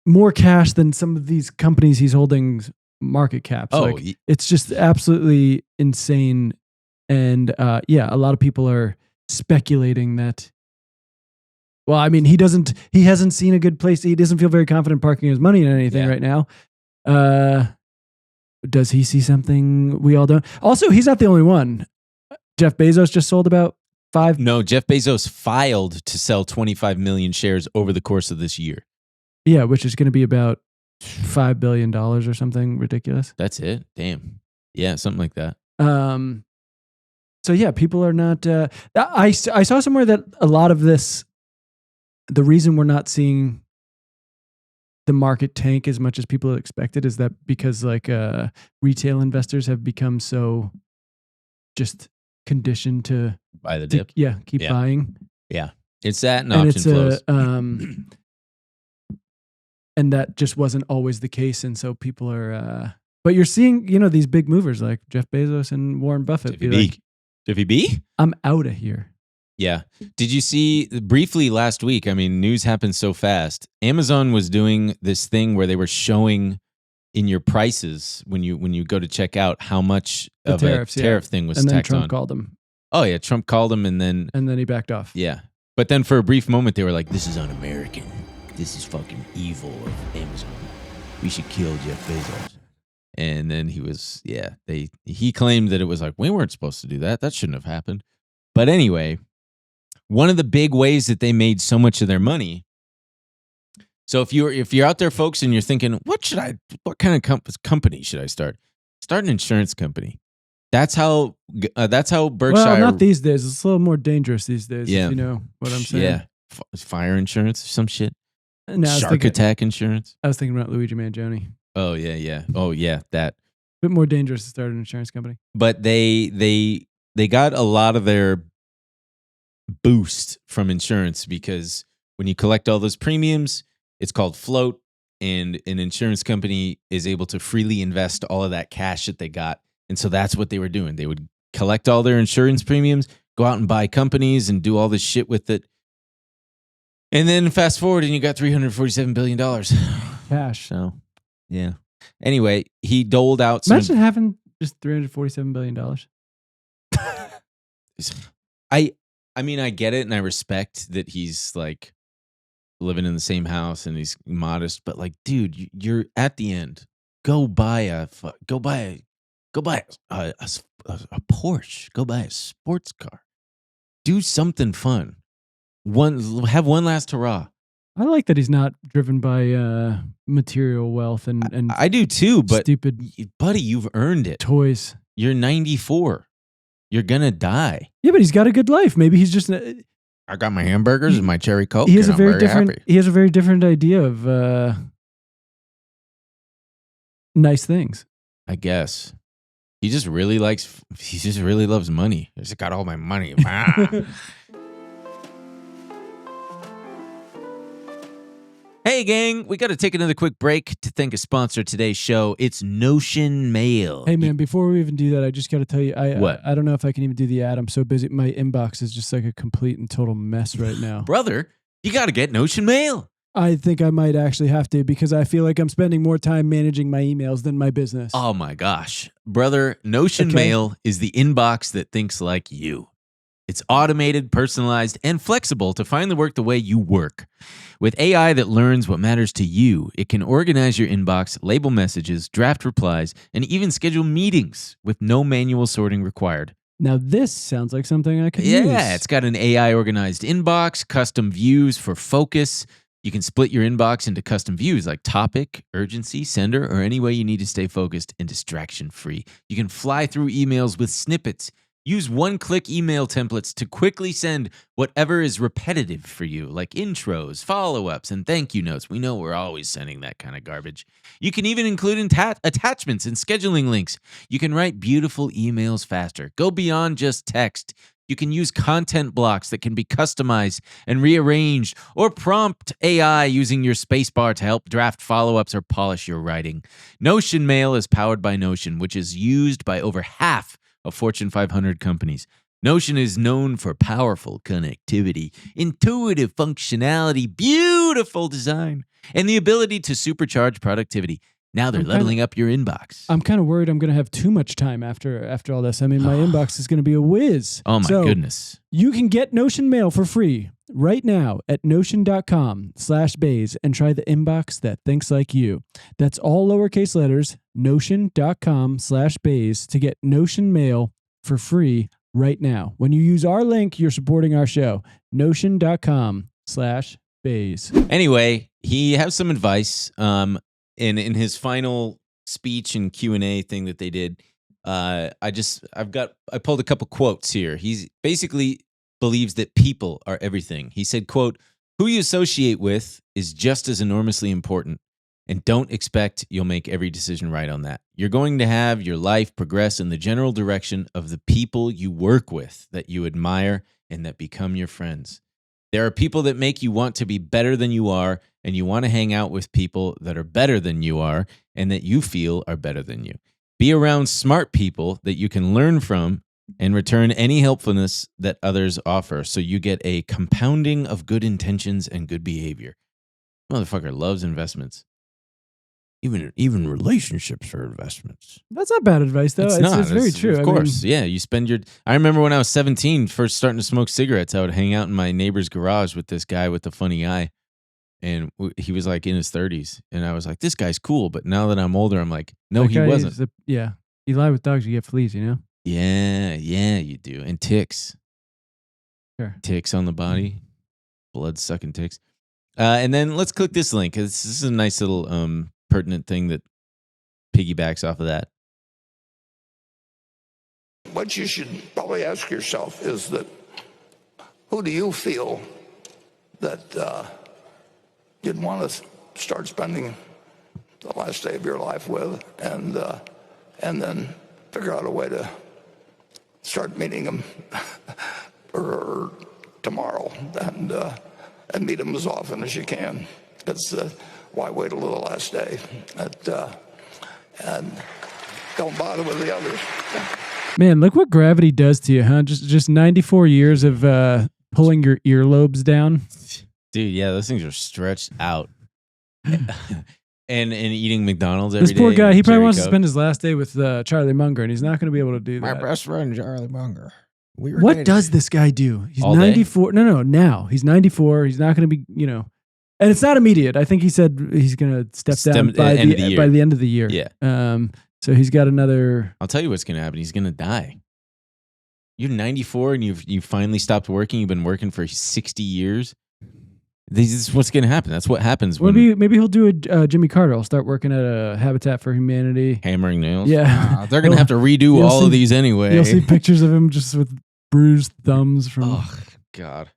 more cash than some of these companies he's holding market caps. Oh, like, it's just absolutely insane. And a lot of people are speculating that. Well, I mean, he hasn't seen a good place. He doesn't feel very confident parking his money in anything right now. Does he see something we all don't? Also, he's not the only one. Jeff Bezos just sold about 5. No, Jeff Bezos filed to sell 25 million shares over the course of this year. Yeah, which is going to be about $5 billion or something ridiculous. That's it. Damn. Yeah, something like that. So yeah, people are not. I saw somewhere that a lot of this, the reason we're not seeing the market tank as much as people expected is that because like retail investors have become so just conditioned to buy the dip. Keep buying. Yeah, it's that and option flows. And that just wasn't always the case, and so people are. But you're seeing, these big movers like Jeff Bezos and Warren Buffett. Jeffy B? I'm out of here. Yeah. Did you see briefly last week? I mean, news happens so fast. Amazon was doing this thing where they were showing in your prices when you go to check out how much The of tariffs, a tariff thing was And then tacked Trump on. called him. Oh yeah, Trump called him and then He backed off. Yeah. But then for a brief moment they were like, this is un-American. This is fucking evil of Amazon. We should kill Jeff Bezos. And then he claimed that it was like, we weren't supposed to do that. That shouldn't have happened. But anyway, one of the big ways that they made so much of their money. So if you're out there, folks, and you're thinking, what kind of company should I start? Start an insurance company. That's how Berkshire. Well, not these days. It's a little more dangerous these days. Yeah. If you know what I'm saying. Yeah, fire insurance or some shit. No, Shark attack insurance. I was thinking about Luigi Mangione. Oh yeah. Oh yeah, that. A bit more dangerous to start an insurance company. But they got a lot of their boost from insurance because when you collect all those premiums, it's called float, and an insurance company is able to freely invest all of that cash that they got. And so that's what they were doing. They would collect all their insurance premiums, go out and buy companies and do all this shit with it. And then fast forward and you got $347 billion. Cash. So, yeah. Anyway, he doled out Imagine having just $347 billion. I mean, I get it and I respect that he's like living in the same house and he's modest, but like, dude, you're at the end. Go buy a Porsche. Go buy a sports car. Do something fun. Have one last hurrah. I like that he's not driven by material wealth and I do too, but stupid buddy, you've earned it. Toys. You're 94. You're gonna die. Yeah, but he's got a good life. Maybe he's just. I got my hamburgers and my cherry Coke. He has a I'm very different. happy. He has a very different idea of nice things. I guess he just really loves money. He's got all my money. Hey, gang, we got to take another quick break to thank a sponsor of today's show. It's Notion Mail. Hey, man, before we even do that, I just got to tell you, What? I don't know if I can even do the ad. I'm so busy. My inbox is just like a complete and total mess right now. Brother, you got to get Notion Mail. I think I might actually have to because I feel like I'm spending more time managing my emails than my business. Oh, my gosh. Brother, Notion Okay. Mail is the inbox that thinks like you. It's automated, personalized, and flexible to find the work the way you work. With AI that learns what matters to you, it can organize your inbox, label messages, draft replies, and even schedule meetings with no manual sorting required. Now, this sounds like something I could use. Yeah, it's got an AI organized inbox, custom views for focus. You can split your inbox into custom views like topic, urgency, sender, or any way you need to stay focused and distraction free. You can fly through emails with snippets. Use one-click email templates to quickly send whatever is repetitive for you, like intros, follow-ups, and thank you notes. We know we're always sending that kind of garbage. You can even include attachments and scheduling links. You can write beautiful emails faster. Go beyond just text. You can use content blocks that can be customized and rearranged, or prompt AI using your spacebar to help draft follow-ups or polish your writing. Notion Mail is powered by Notion, which is used by over half of Fortune 500 companies. Notion is known for powerful connectivity, intuitive functionality, beautiful design, and the ability to supercharge productivity. Now they're leveling up your inbox. I'm kind of worried I'm going to have too much time after all this. I mean, my inbox is going to be a whiz. Oh my goodness. You can get Notion Mail for free right now at notion.com/Baze and try the inbox that thinks like you. That's all lowercase letters, notion.com/Baze to get Notion Mail for free right now. When you use our link, you're supporting our show. Notion.com/Baze. Anyway, he has some advice. In his final speech and Q&A thing that they did, I pulled a couple quotes here. He's basically believes that people are everything. He said, quote, "Who you associate with is just as enormously important, and don't expect you'll make every decision right on that. You're going to have your life progress in the general direction of the people you work with that you admire and that become your friends. There are people that make you want to be better than you are, and you want to hang out with people that are better than you are and that you feel are better than you. Be around smart people that you can learn from and return any helpfulness that others offer, so you get a compounding of good intentions and good behavior." Motherfucker loves investments. Even relationships are investments. That's not bad advice, though. It's very true. Of course. Yeah, you spend your... I remember when I was 17, first starting to smoke cigarettes, I would hang out in my neighbor's garage with this guy with the funny eye. And he was like in his 30s. And I was like, this guy's cool. But now that I'm older, I'm like, no, he wasn't. Yeah. You lie with dogs, you get fleas, you know? Yeah, you do. And ticks. Sure. ticks on the body, blood sucking ticks. And then let's click this link because this is a nice little pertinent thing that piggybacks off of that. What you should probably ask yourself is that who do you feel that you'd want to start spending the last day of your life with, and then figure out a way to start meeting them or tomorrow, and meet them as often as you can. It's why wait till the last day? And don't bother with the others. Man, look what gravity does to you, huh? Just 94 years of pulling your earlobes down. Dude, yeah, those things are stretched out. and eating McDonald's every day. This poor guy, he probably Cherry wants to Coke. spend his last day with Charlie Munger, and he's not going to be able to do that. best friend, Charlie Munger. We were What dating. does this guy do? He's All day? 94. No, now. He's 94. He's not going to be, and it's not immediate. I think he said he's going to step down by end of the year. by the end of the year. Yeah. So he's got another. I'll tell you what's going to happen. He's going to die. You're 94 and you finally stopped working. You've been working for 60 years. This is what's going to happen. That's what happens when Maybe he'll do a Jimmy Carter. He'll start working at a Habitat for Humanity. hammering nails. Yeah. They're going to have to redo You'll all see- of these anyway. You'll see pictures of him just with bruised thumbs from. Oh, God.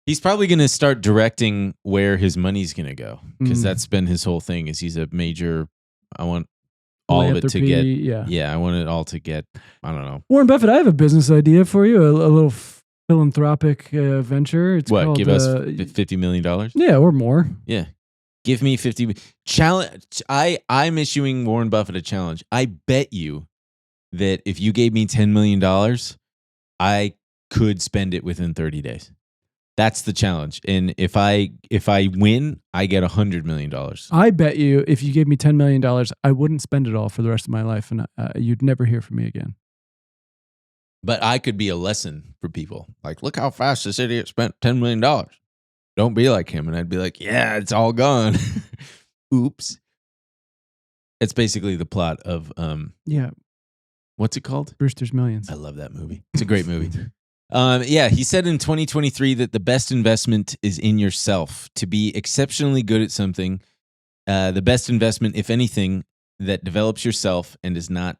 He's probably going to start directing where his money's going to go because that's been his whole thing is he's a major, I want all of it to get. Philanthropy, yeah. I want it all to get, I don't know. Warren Buffett, I have a business idea for you, a little philanthropic venture. It's What, called, give us $50 million? Yeah, or more. Yeah. Give me 50 challenge. I'm issuing Warren Buffett a challenge. I bet you that if you gave me $10 million, I could spend it within 30 days. That's the challenge. And if I win, I get $100 million. I bet you if you gave me $10 million, I wouldn't spend it all for the rest of my life, and you'd never hear from me again. But I could be a lesson for people. Like, look how fast this idiot spent $10 million. Don't be like him. And I'd be like, yeah, it's all gone. Oops. It's basically the plot of, Yeah, what's it called? Brewster's Millions. I love that movie. It's a great movie. Yeah, he said in 2023 that the best investment is in yourself. To be exceptionally good at something, the best investment, if anything, that develops yourself and it's not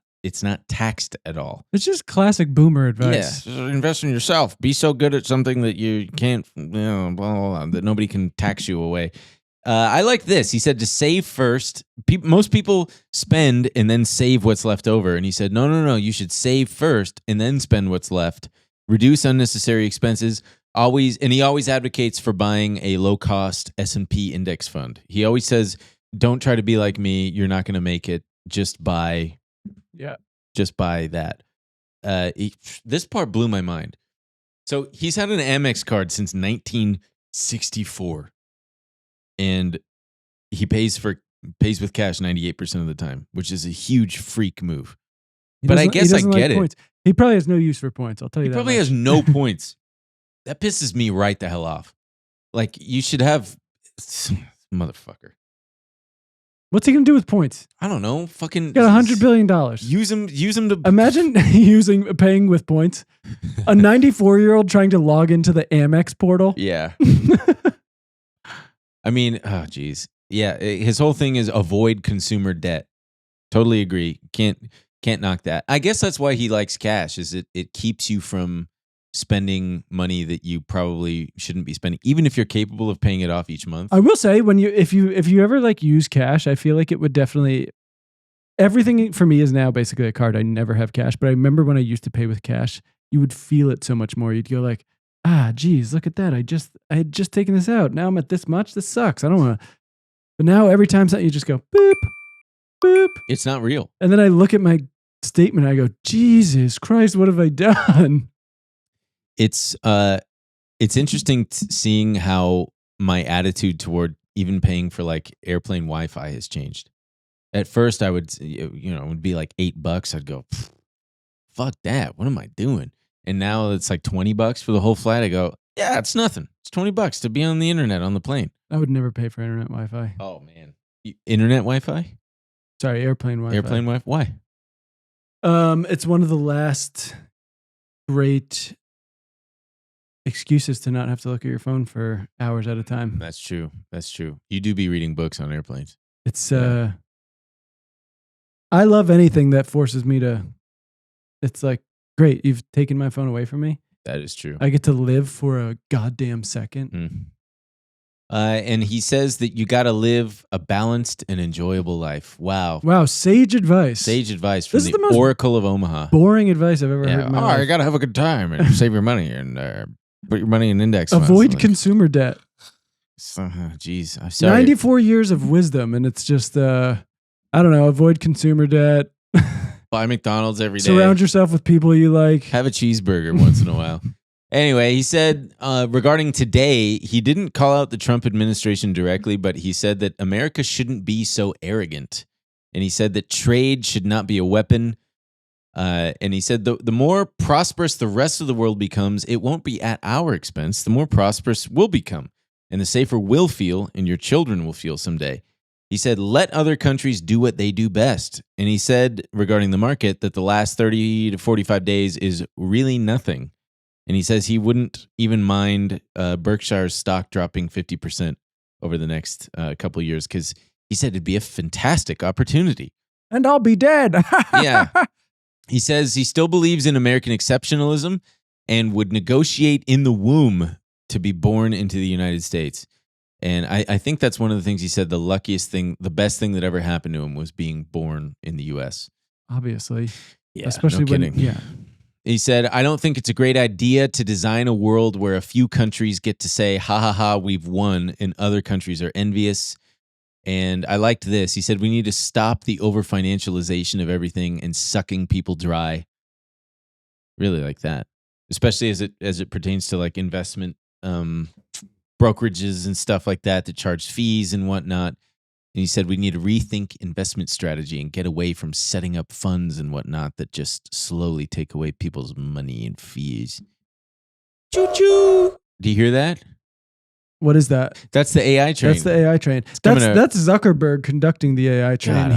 taxed at all. It's just classic boomer advice. Yeah, invest in yourself. Be so good at something that you can't, blah, blah, blah, that nobody can tax you away. I like this. He said to save first. Most people spend and then save what's left over. And he said, no. You should save first and then spend what's left. Reduce unnecessary expenses. He always advocates for buying a low-cost S&P index fund. He always says, don't try to be like me. You're not going to make it. Just buy that. This part blew my mind. So he's had an Amex card since 1964. And he pays with cash 98% of the time, which is a huge freak move. But I guess I get it. Points. He probably has no use for points. I'll tell you He that. probably has no points. That pisses me right the hell off. Like, you should have... Motherfucker. What's he gonna do with points? I don't know. Fucking... He got $100 billion. Use them to... Imagine paying with points. A 94-year-old trying to log into the Amex portal. Yeah. I mean, oh, geez. Yeah, his whole thing is avoid consumer debt. Totally agree. Can't knock that. I guess that's why he likes cash, is it keeps you from spending money that you probably shouldn't be spending, even if you're capable of paying it off each month. I will say, if you ever like use cash, I feel like it would definitely... Everything for me is now basically a card. I never have cash, but I remember when I used to pay with cash, you would feel it so much more. You'd go like, geez, look at that. I had just taken this out. Now I'm at this much. This sucks. I don't want to. But now every time something, you just go boop, boop. It's not real. And then I look at my statement and I go, Jesus Christ, what have I done? It's interesting seeing how my attitude toward even paying for like airplane Wi-Fi has changed. At first I would, it would be like $8. I'd go, fuck that. What am I doing? And now it's like $20 for the whole flight. I go, yeah, it's nothing. It's $20 to be on the internet on the plane. I would never pay for internet Wi-Fi. Oh man. Internet Wi-Fi? Sorry, airplane Wi-Fi. Airplane Wi-Fi? Why? It's one of the last great excuses to not have to look at your phone for hours at a time. That's true. That's true. You do be reading books on airplanes. It's I love anything that forces me to. It's like, great, you've taken my phone away from me. That is true. I get to live for a goddamn second. Mm. And he says that you got to live a balanced and enjoyable life. Wow. Wow, sage advice. Sage advice from This is the the most Oracle of Omaha. Boring advice I've ever heard in my life. You got to have a good time and save your money and put your money in index funds. Avoid consumer debt. Jeez, I'm sorry. 94 years of wisdom, and it's just, I don't know, avoid consumer debt. Buy McDonald's every day. Surround yourself with people you like. Have a cheeseburger once in a while. Anyway, he said regarding today, he didn't call out the Trump administration directly, but he said that America shouldn't be so arrogant. And he said that trade should not be a weapon. And he said the more prosperous the rest of the world becomes, it won't be at our expense. The more prosperous we'll become, and the safer we'll feel, and your children will feel someday. He said, let other countries do what they do best. And he said regarding the market that the last 30 to 45 days is really nothing. And he says he wouldn't even mind Berkshire's stock dropping 50% over the next couple of years because he said it'd be a fantastic opportunity. And I'll be dead. Yeah. He says he still believes in American exceptionalism and would negotiate in the womb to be born into the United States. And I think that's one of the things he said the luckiest thing, the best thing that ever happened to him was being born in the U.S. Obviously. Yeah, especially no kidding. Yeah. He said, I don't think it's a great idea to design a world where a few countries get to say, ha ha ha, we've won, and other countries are envious. And I liked this. He said, we need to stop the over-financialization of everything and sucking people dry. Really like that. Especially as it pertains to like investment brokerages and stuff like that charge fees and whatnot. And he said we need to rethink investment strategy and get away from setting up funds and whatnot that just slowly take away people's money and fees. Choo-choo! Do you hear that? What is that? That's the AI train. That's the AI train. coming That's Zuckerberg conducting the AI train. God,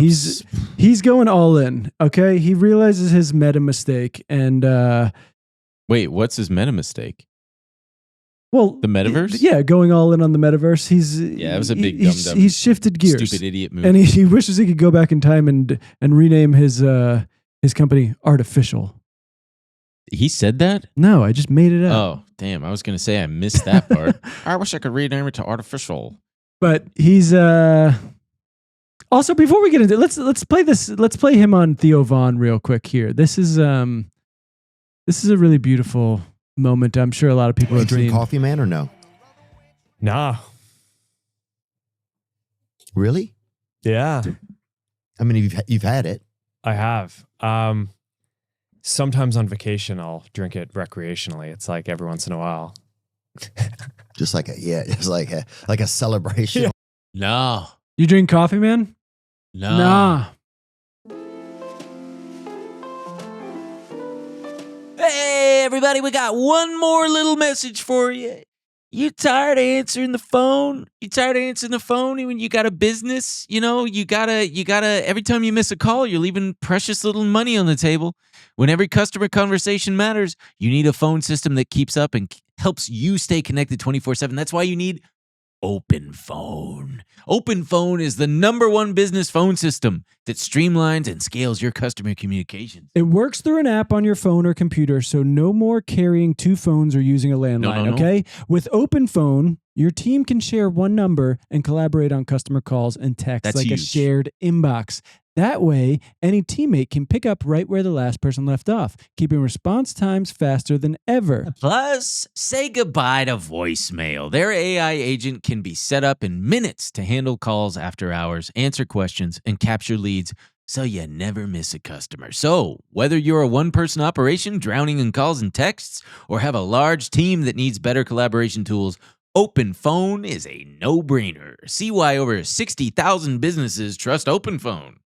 he's going all in. Okay, he realizes his meta mistake, and wait, what's his meta mistake? Well, the metaverse? Yeah, going all in on the metaverse. It was a big dumb. He's shifted gears. Stupid idiot move. And he wishes he could go back in time and rename his company Artificial. He said that? No, I just made it up. Oh, damn. I was going to say I missed that part. I wish I could rename it to Artificial. But he's also, before we get into it, let's play this. Let's play him on Theo Von real quick here. This is a really beautiful moment. I'm sure a lot of people are dreaming. Coffee, man, or no? Nah. Really? Yeah. I mean, you've had it. I have. Sometimes on vacation, I'll drink it recreationally. It's like every once in a while. Just like a celebration. Yeah. No. You drink coffee, man? No. Nah. Hey, everybody, we got one more little message for you. You tired of answering the phone? You tired of answering the phone when you got a business? You know, you gotta, every time you miss a call, you're leaving precious little money on the table. When every customer conversation matters, you need a phone system that keeps up and helps you stay connected 24/7. That's why you need OPENPHONE. OPENPHONE is the #1 business phone system that streamlines and scales your customer communications. It works through an app on your phone or computer, so no more carrying 2 phones or using a landline, No. okay? With OPENPHONE, your team can share one number and collaborate on customer calls and texts. That's like huge. A shared inbox. That way, any teammate can pick up right where the last person left off, keeping response times faster than ever. Plus, say goodbye to voicemail. Their AI agent can be set up in minutes to handle calls after hours, answer questions, and capture leads so you never miss a customer. So, whether you're a one-person operation drowning in calls and texts or have a large team that needs better collaboration tools, OPENPHONE is a no-brainer. See why over 60,000 businesses trust OPENPHONE.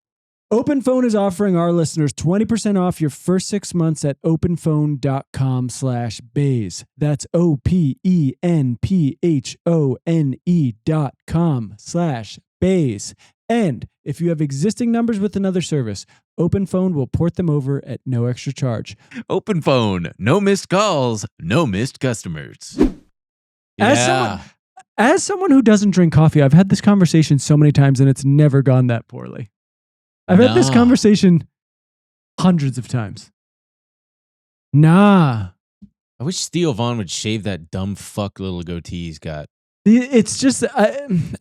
OPENPHONE is offering our listeners 20% off your first 6 months at openphone.com/Baze. That's OPENPHONE.com/Baze. And if you have existing numbers with another service, OpenPhone will port them over at no extra charge. OpenPhone, no missed calls, no missed customers. As someone who doesn't drink coffee, I've had this conversation so many times and it's never gone that poorly. I've had this conversation hundreds of times. Nah. I wish Theo Vaughn would shave that dumb fuck little goatee he's got. It's just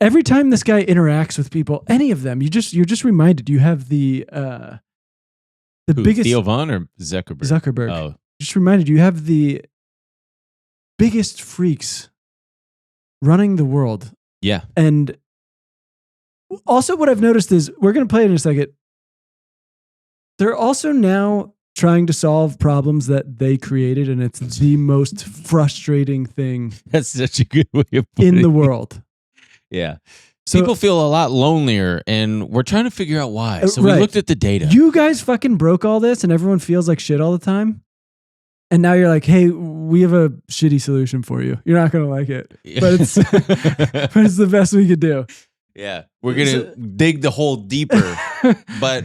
every time this guy interacts with people, any of them, you're just reminded you have the biggest Theo Vaughn or Zuckerberg. Zuckerberg. Oh, Just reminded you have the biggest freaks running the world. yeah. And also, what I've noticed is we're going to play it in a second. They're also now trying to solve problems that they created, and it's the most frustrating thing That's such a good way of putting in the it. world. Yeah. So, People feel a lot lonelier, and we're trying to figure out why. So we right. looked at the data. You guys fucking broke all this, and everyone feels like shit all the time. And now you're like, hey, we have a shitty solution for you. You're not going to like it, but it's but it's the best we could do. Yeah. We're going to dig the hole deeper, but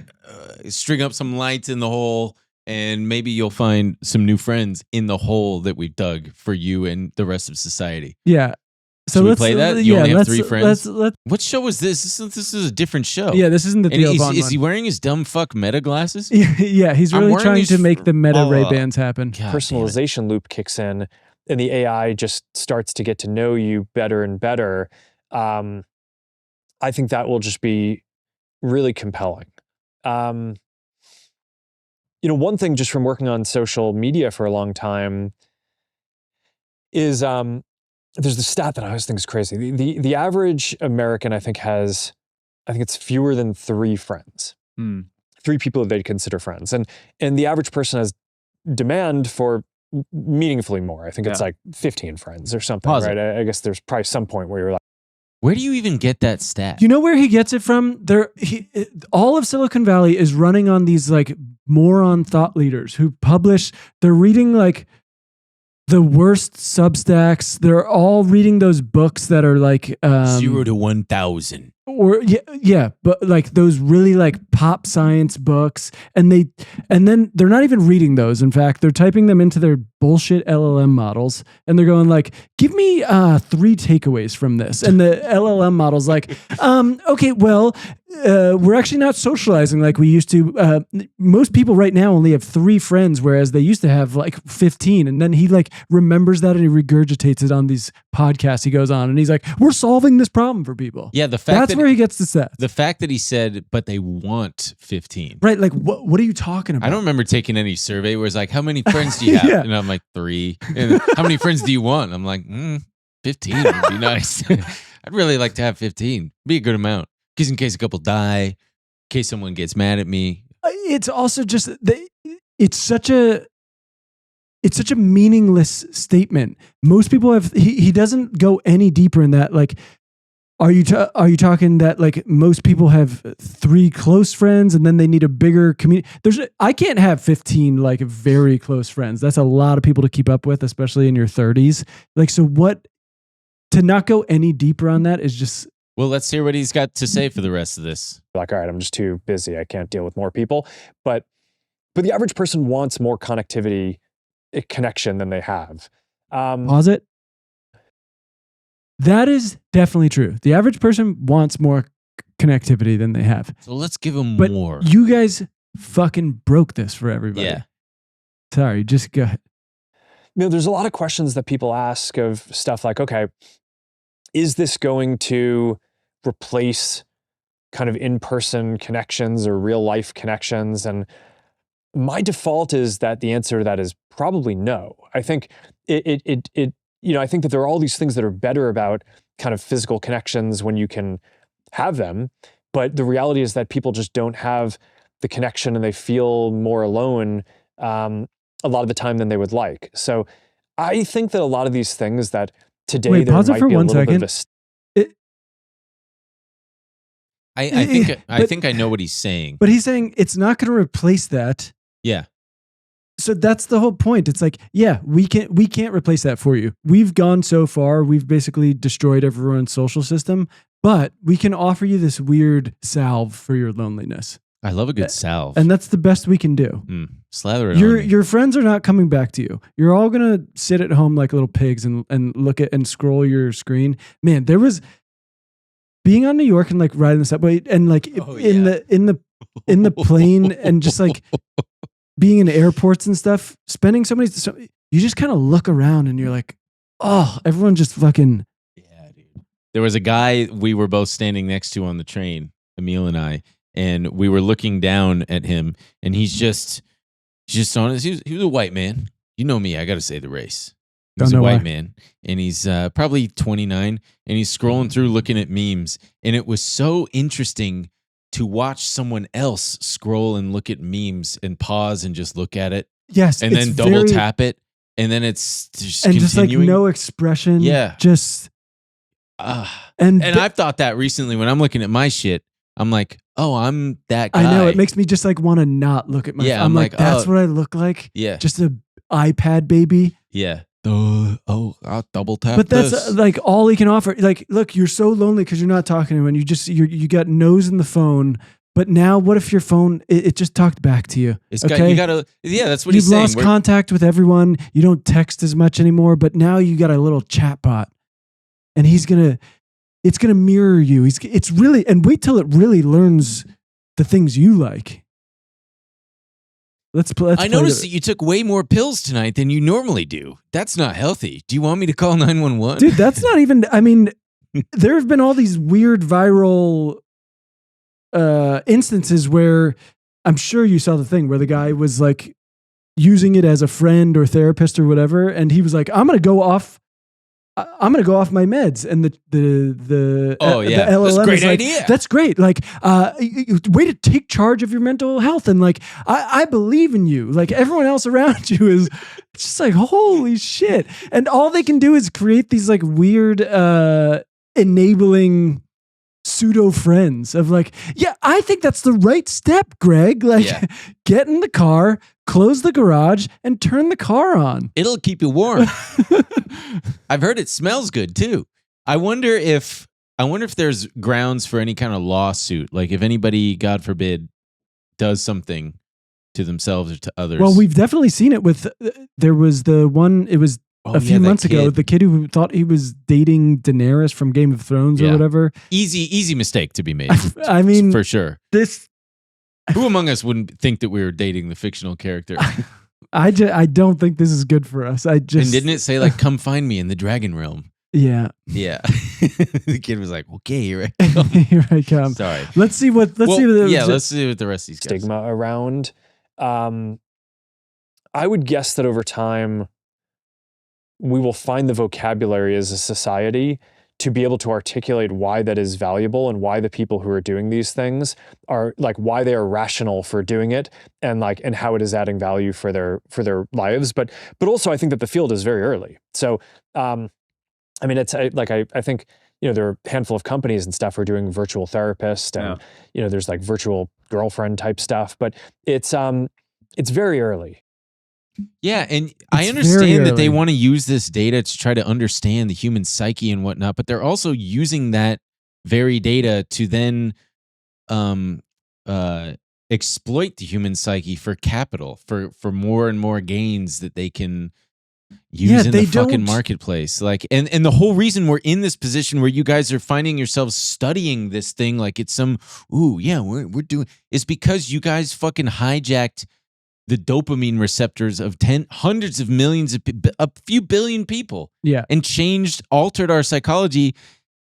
string up some lights in the hole, and maybe you'll find some new friends in the hole that we've dug for you and the rest of society. Yeah. So Should we let's play that? You yeah, only have let's, 3 friends? Let's, What show is this? This is a different show. yeah, this isn't the And Theo Vaughn is he one. wearing his dumb fuck meta glasses? Yeah, he's I'm really wearing trying these to make the meta oh, Ray-Bans happen. God damn it. Personalization loop kicks in, and the AI just starts to get to know you better and better. I think that will just be really compelling. One thing just from working on social media for a long time is there's the stat that I always think is crazy. The average American, I think it's fewer than 3 friends. 3 people that they'd consider friends. And the average person has demand for meaningfully more. I think it's like 15 friends or something, right? I guess there's probably some point where you're like, Where do you even get that stat? You know where he gets it from? All of Silicon Valley is running on these like moron thought leaders who publish. They're reading like the worst Substacks. They're all reading those books that are like 0 to 1,000. Or yeah, but like those really like pop science books, and then they're not even reading those. In fact, they're typing them into their bullshit LLM models, and they're going like, "Give me 3 takeaways from this." And the LLM model's like, "Okay, well, we're actually not socializing like we used to. Most people right now only have 3 friends, whereas they used to have like 15." And then he like remembers that and he regurgitates it on these podcasts he goes on, and he's like, "We're solving this problem for people." Yeah, the fact that's where he gets the set. The fact that he said, but they want 15. Right, like what are you talking about? I don't remember taking any survey where it's like, how many friends do you have? Yeah. And I'm like, 3. And how many friends do you want? I'm like, 15 would be nice. I'd really like to have 15. Be a good amount. Because in case a couple die, in case someone gets mad at me. It's also just it's such a meaningless statement. Most people have he doesn't go any deeper in that. Like, are you talking that like most people have 3 close friends and then they need a bigger community? I can't have 15 like very close friends. That's a lot of people to keep up with, especially in your 30s. Like, so what? To not go any deeper on that is just. Well, let's hear what he's got to say for the rest of this. Like, all right, I'm just too busy. I can't deal with more people. But the average person wants more connectivity, connection than they have. Pause it. That is definitely true. The average person wants more connectivity than they have. So let's give them But more. you guys fucking broke this for everybody. Yeah. Sorry, just go ahead. There's a lot of questions that people ask of stuff like, okay, is this going to replace kind of in-person connections or real-life connections? And my default is that the answer to that is probably no. I think I think that there are all these things that are better about kind of physical connections when you can have them, but the reality is that people just don't have the connection and they feel more alone a lot of the time than they would like. So I think that a lot of these things that today there pause it might for be a one little bit second. of I think I know what he's saying. But he's saying it's not going to replace that. Yeah. So that's the whole point. It's like, yeah, we can't replace that for you. We've gone so far. We've basically destroyed everyone's social system. but we can offer you this weird salve for your loneliness. I love a good salve. And that's the best we can do. Slather it on me. Your friends are not coming back to you. You're all going to sit at home like little pigs and look at and scroll your screen. Man, there was being on New York and like riding the subway and like in the plane and just like being in airports and stuff, spending so you just kind of look around and you're like, oh, everyone just fucking. Yeah, dude. There was a guy we were both standing next to on the train, Emil and I, and we were looking down at him, and he's just on his. He was a white man. You know me. I got to say the race. He's a white man, and he's probably 29, and he's scrolling through looking at memes, and it was so interesting to watch someone else scroll and look at memes and pause and just look at it. Yes, and then double tap it, and then it's just continuing. Just like no expression. Yeah, just. And I've thought that recently when I'm looking at my shit. I'm like, oh, I'm that guy. I know, it makes me just like want to not look at my phone. I'm like, that's what I look like? Yeah. Just an iPad baby? Yeah. I'll double tap But that's like all he can offer. Like, look, you're so lonely because you're not talking to anyone. You got nose in the phone. But now what if your phone, it just talked back to you? It's got, you gotta, yeah, that's what he's saying. You've lost contact with everyone. You don't text as much anymore, but now you got a little chat bot. And it's going to mirror you. It's really, and wait till it really learns the things you like. Let's I noticed that you took way more pills tonight than you normally do. That's not healthy. Do you want me to call 911? Dude, that's not even, I mean, there have been all these weird viral instances where I'm sure you saw the thing where the guy was like using it as a friend or therapist or whatever. And he was like, I'm going to go off my meds, and the LLM that's a great is like, idea. That's great. Like, way to take charge of your mental health, and like, I believe in you. Like everyone else around you is just like, holy shit. And all they can do is create these like weird, enabling pseudo friends of like, yeah, I think that's the right step, Greg. Like, get in the car, close the garage, and turn the car on. It'll keep you warm. I've heard it smells good too. I wonder if there's grounds for any kind of lawsuit. Like if anybody, God forbid, does something to themselves or to others. Well, we've definitely seen it with, there was the one, it was a few months ago, the kid who thought he was dating Daenerys from Game of Thrones or whatever. Easy mistake to be made. I mean, for sure. Who among us wouldn't think that we were dating the fictional character? I don't think this is good for us. And didn't it say like, come find me in the dragon realm? Yeah. Yeah. The kid was like, okay, here I come. Here I come. Sorry. Let's see what the rest of these guys. Stigma around. I would guess that over time, we will find the vocabulary as a society to be able to articulate why that is valuable and why the people who are doing these things are like, why they are rational for doing it and how it is adding value for their lives. But also I think that the field is very early. So, I mean, it's like, I think, there are a handful of companies and stuff who are doing virtual therapist and, there's like virtual girlfriend type stuff, but it's very early. Yeah, and I understand that they want to use this data to try to understand the human psyche and whatnot, but they're also using that very data to then exploit the human psyche for capital, for more and more gains that they can use in the fucking marketplace. Like, and the whole reason we're in this position where you guys are finding yourselves studying this thing like it's some, we're doing, is because you guys fucking hijacked the dopamine receptors of hundreds of millions of a few billion people, and altered our psychology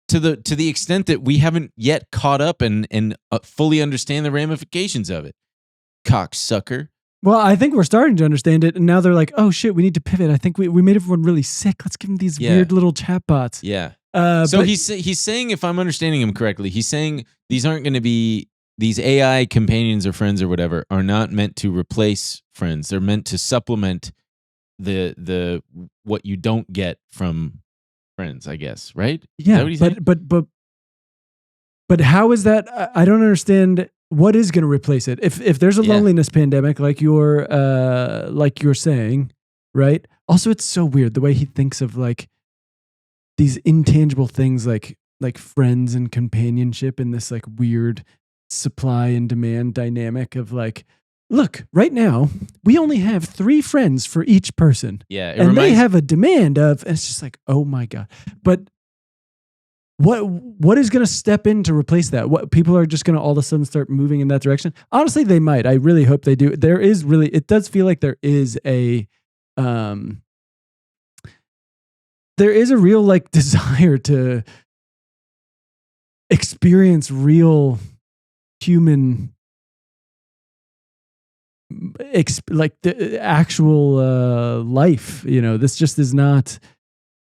to the extent that we haven't yet caught up and fully understand the ramifications of it. Cocksucker. Well, I think we're starting to understand it, and now they're like, "Oh shit, we need to pivot." I think we made everyone really sick. Let's give them these weird little chatbots. Yeah. So he's saying, if I'm understanding him correctly, he's saying these aren't going to be. These AI companions or friends or whatever are not meant to replace friends. They're meant to supplement the what you don't get from friends, I guess, right? Yeah, but how is that? I don't understand what is going to replace it. If there's a loneliness pandemic, like you're saying, right? Also, it's so weird the way he thinks of like these intangible things, like like friends and companionship in this like weird supply and demand dynamic of like, look, right now we only have 3 friends for each person. Yeah, and they have a demand of, and it's just like, oh my God. But what is going to step in to replace that? What people are just going to all of a sudden start moving in that direction? Honestly, they might. I really hope they do. It does feel like there is a real like desire to experience real human like the actual life. This just is not.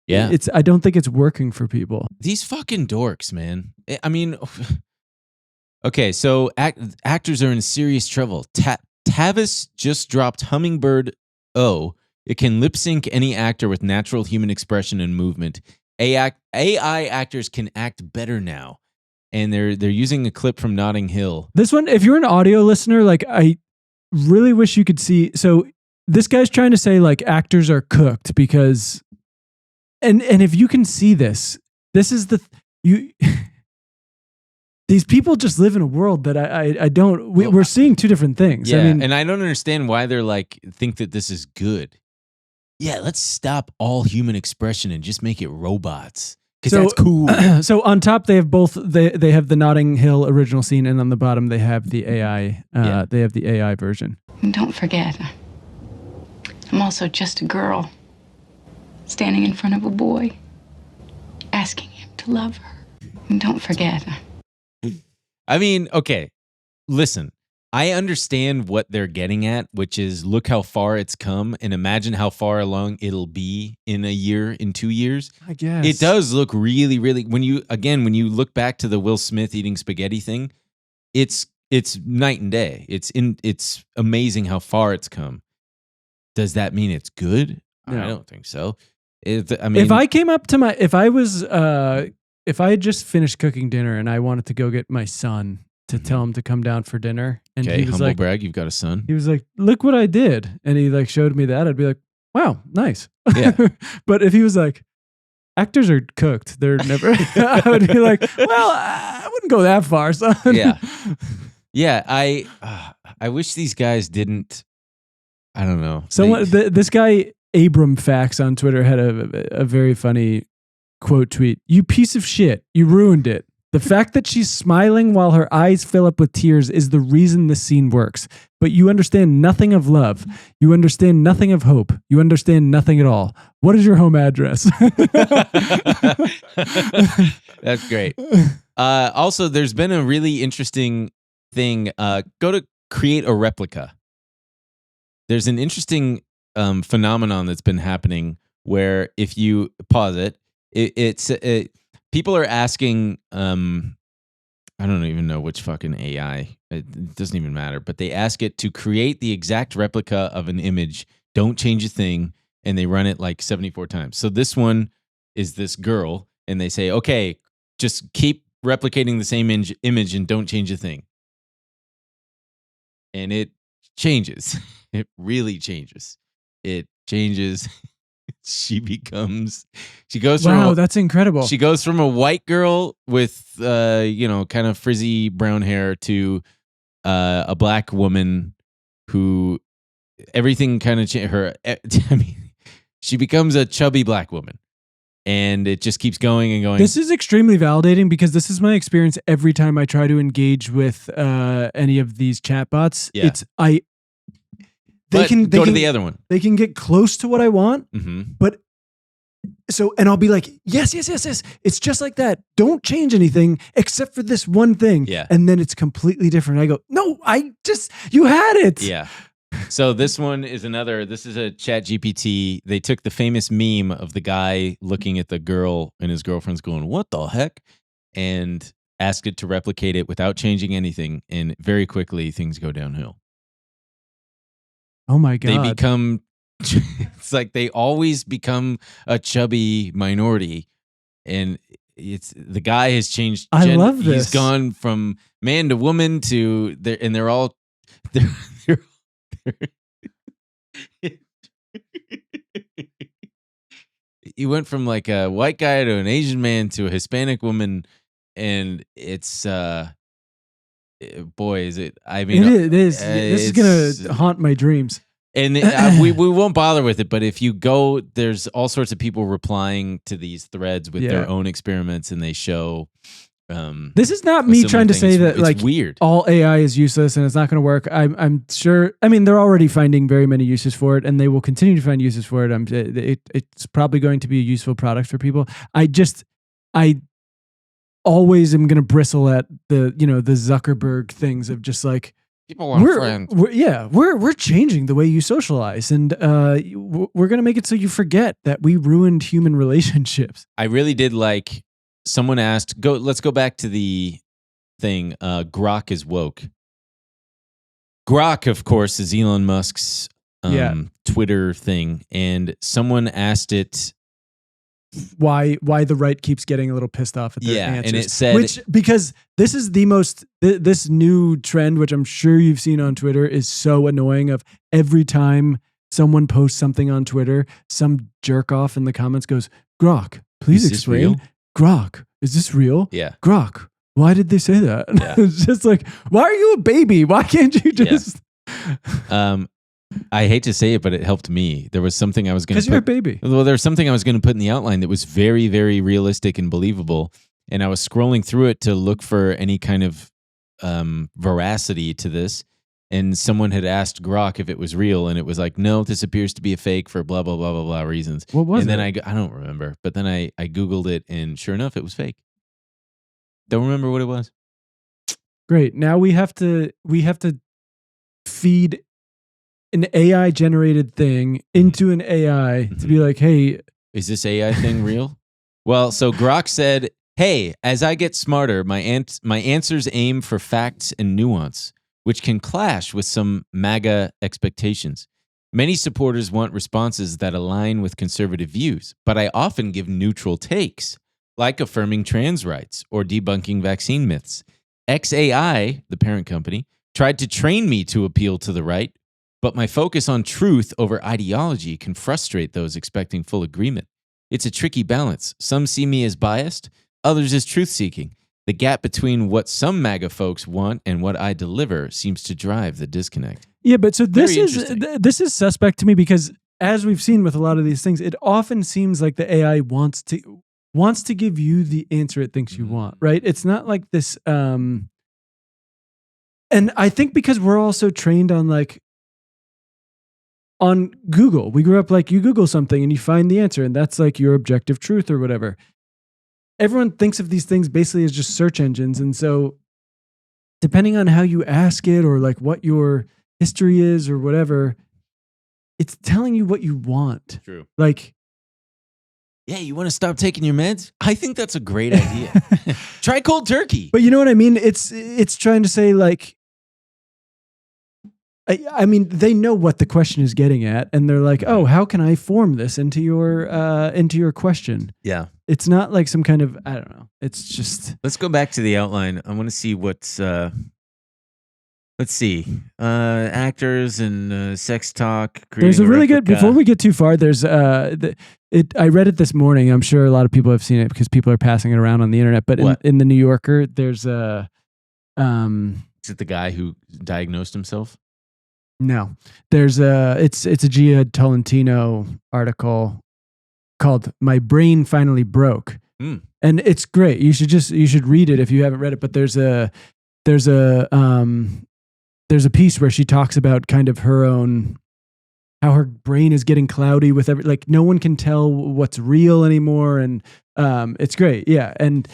Yeah, I don't think it's working for people. These fucking dorks, man. I mean, okay, so actors are in serious trouble. Tavis just dropped Hummingbird O. It can lip sync any actor with natural human expression and movement. AI actors can act better now, and they're using a clip from Notting Hill. This one, if you're an audio listener, like I really wish you could see. So this guy's trying to say like actors are cooked because. And if you can see this is these people just live in a world that I don't. We're seeing 2 different things. Yeah, I mean, and I don't understand why they're like think that this is good. Yeah, let's stop all human expression and just make it robots because that's cool. So on top they have both. They have the Notting Hill original scene, and on the bottom they have the AI. They have the AI version. And don't forget, I'm also just a girl. Standing in front of a boy, asking him to love her. And don't forget. I mean, okay, listen, I understand what they're getting at, which is look how far it's come and imagine how far along it'll be in a year, in 2 years. I guess. It does look really, really, when you look back to the Will Smith eating spaghetti thing, it's night and day. It's amazing how far it's come. Does that mean it's good? No. I don't think so. If I came up to if I had just finished cooking dinner and I wanted to go get my son to tell him to come down for dinner, and okay, he was humble like, brag, you've got a son. He was like, "Look what I did," and he like showed me that. I'd be like, "Wow, nice." Yeah. But if he was like, "Actors are cooked," they're never. I would be like, "Well, I wouldn't go that far, son." Yeah, yeah. I wish these guys didn't. I don't know. This guy. Abram Facts on Twitter had a very funny quote tweet. "You piece of shit. You ruined it. The fact that she's smiling while her eyes fill up with tears is the reason this scene works. But you understand nothing of love. You understand nothing of hope. You understand nothing at all. What is your home address?" That's great. Also, there's been a really interesting thing. Go to create a replica. There's an interesting phenomenon that's been happening where if you pause it, people are asking, I don't even know which fucking AI, it doesn't even matter, but they ask it to create the exact replica of an image, don't change a thing, and they run it like 74 times. So this one is this girl, and they say, okay, just keep replicating the same image and don't change a thing. And it changes. It really changes. It changes. She goes wow, that's incredible. She goes from a white girl with kind of frizzy brown hair to a black woman who everything kind of changed. She becomes a chubby black woman, and it just keeps going and going. This is extremely validating because this is my experience every time I try to engage with any of these chatbots. Yeah. They can go to the other one. They can get close to what I want, but and I'll be like, yes. It's just like that. Don't change anything except for this one thing. Yeah. And then it's completely different. I go, no, you had it. Yeah. So this one is this is a chat GPT. They took the famous meme of the guy looking at the girl and his girlfriend's going, what the heck? And asked it to replicate it without changing anything. And very quickly things go downhill. Oh my God. They become, it's like they always become a chubby minority. And the guy has changed. I love this. He's gone from man to woman to, and they're all, you went from like a white guy to an Asian man to a Hispanic woman, and it's boy, is it? I mean, it is. This is gonna haunt my dreams. And we won't bother with it, but if you go, there's all sorts of people replying to these threads with their own experiments, and they show. This is not me trying to say that it's like weird. All AI is useless and it's not going to work. I'm sure. I mean, they're already finding very many uses for it, and they will continue to find uses for it. It's probably going to be a useful product for people. I always am going to bristle at the Zuckerberg things of just like people want friends. We're changing the way you socialize, and we're going to make it so you forget that we ruined human relationships. I really did like. Someone asked, let's go back to the thing. Grok is woke. Grok, of course, is Elon Musk's Twitter thing. And someone asked it. Why the right keeps getting a little pissed off at their answers. And it said. Because this is this new trend, which I'm sure you've seen on Twitter, is so annoying of every time someone posts something on Twitter, some jerk off in the comments goes, Grok, please explain. Real? Grok, is this real? Yeah. Grok, why did they say that? Yeah. It's just like, why are you a baby? Why can't you just... Yeah. I hate to say it, but it helped me. There was something I was going to put... Because you're a baby. Well, there was something I was going to put in the outline that was very, very realistic and believable. And I was scrolling through it to look for any kind of veracity to this. And someone had asked Grok if it was real, and it was like, no, this appears to be a fake for blah, blah, blah, blah, blah reasons. What was it? And then I don't remember, but then I Googled it, and sure enough, it was fake. Don't remember what it was. Great. Now we have to feed an AI generated thing into an AI to be like, hey, is this AI thing real? Well, so Grok said, hey, as I get smarter, my answers aim for facts and nuance, which can clash with some MAGA expectations. Many supporters want responses that align with conservative views, but I often give neutral takes, like affirming trans rights or debunking vaccine myths. XAI, the parent company, tried to train me to appeal to the right, but my focus on truth over ideology can frustrate those expecting full agreement. It's a tricky balance. Some see me as biased, others as truth-seeking. The gap between what some MAGA folks want and what I deliver seems to drive the disconnect. Yeah, but so this is suspect to me because as we've seen with a lot of these things, it often seems like the AI wants to give you the answer it thinks you want, right? It's not like this and I think because we're also trained on like on Google. We grew up like you Google something and you find the answer and that's like your objective truth or whatever. Everyone thinks of these things basically as just search engines. And so depending on how you ask it or like what your history is or whatever, it's telling you what you want. True. Like, yeah, you want to stop taking your meds? I think that's a great idea. Try cold turkey. But you know what I mean? It's trying to say like, I mean, they know what the question is getting at, and they're like, "Oh, how can I form this into your question?" Yeah, it's not like some kind of I don't know. It's just let's go back to the outline. I want to see what's. Let's see, actors and sex talk. There's a really good. Before we get too far, there's I read it this morning. I'm sure a lot of people have seen it because people are passing it around on the internet. But in the New Yorker, there's a. Is it the guy who diagnosed himself? No, there's it's a Gia Tolentino article called "My Brain Finally Broke," and it's great. You should read it if you haven't read it. But there's a piece where she talks about kind of her own how her brain is getting cloudy with like no one can tell what's real anymore, and it's great. Yeah, and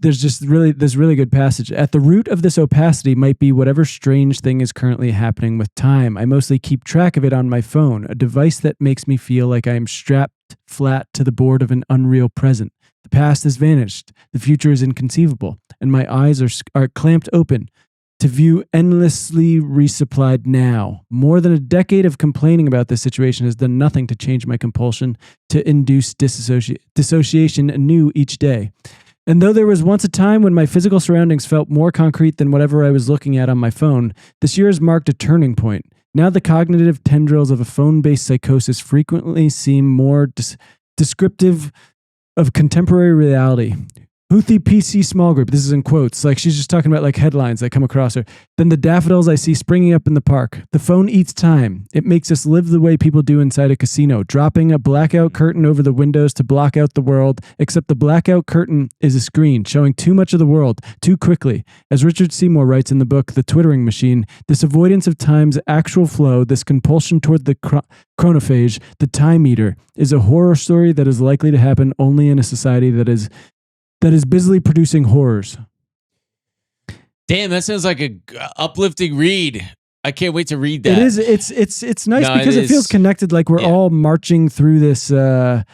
there's just this really good passage. At the root of this opacity might be whatever strange thing is currently happening with time. I mostly keep track of it on my phone, a device that makes me feel like I am strapped flat to the board of an unreal present. The past has vanished. The future is inconceivable. And my eyes are clamped open to view endlessly resupplied now. More than a decade of complaining about this situation has done nothing to change my compulsion to induce dissociation anew each day. And though there was once a time when my physical surroundings felt more concrete than whatever I was looking at on my phone, this year has marked a turning point. Now the cognitive tendrils of a phone-based psychosis frequently seem more descriptive of contemporary reality. Houthi PC small group. This is in quotes. Like she's just talking about like headlines that come across her. Then the daffodils I see springing up in the park. The phone eats time. It makes us live the way people do inside a casino, dropping a blackout curtain over the windows to block out the world, except the blackout curtain is a screen showing too much of the world too quickly. As Richard Seymour writes in the book, The Twittering Machine, this avoidance of time's actual flow, this compulsion toward the chronophage, the time eater, is a horror story that is likely to happen only in a society that is busily producing horrors. Damn, that sounds like a uplifting read. I can't wait to read that. It is. It's nice because it feels connected. Like we're all marching through this thing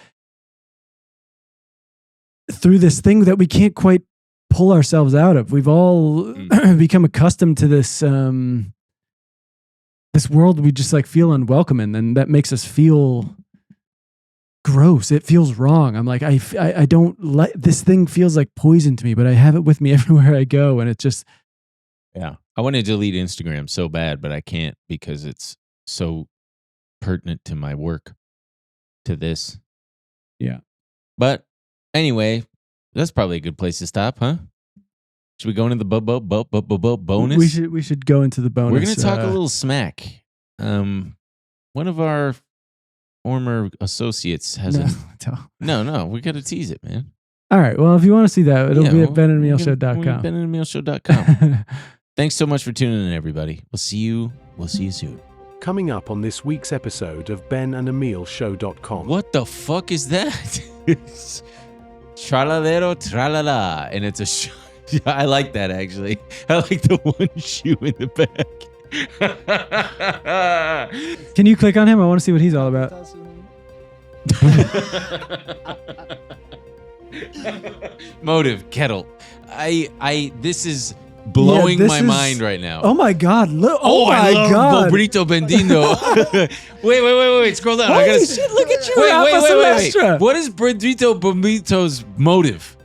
that we can't quite pull ourselves out of. We've all become accustomed to this this world we just like feel unwelcome in, and that makes us feel gross. It feels wrong. I'm like, I don't like this thing. Feels like poison to me, but I have it with me everywhere I go, and it just I want to delete Instagram so bad, but I can't because it's so pertinent to my work, to this. Yeah. But anyway, that's probably a good place to stop, huh? Should we go into the bonus? We should go into the bonus. We're going to talk a little smack. One of our former associates has No, we got to tease it, man. All right. Well, if you want to see that, it'll be at benandemilshow.com. benandemilshow.com. Thanks so much for tuning in, everybody. We'll see you soon. Coming up on this week's episode of benandemilshow.com. What the fuck is that? Tralalero tralala. And it's a show. I like that, actually. I like the one shoe in the back. Can you click on him? I want to see what he's all about. Motive, kettle. This is blowing my mind right now. Oh my God. Look, I love Burrito Bendino. wait. Scroll down. Holy shit, look at you. Wait. What is Burrito Bendito's motive?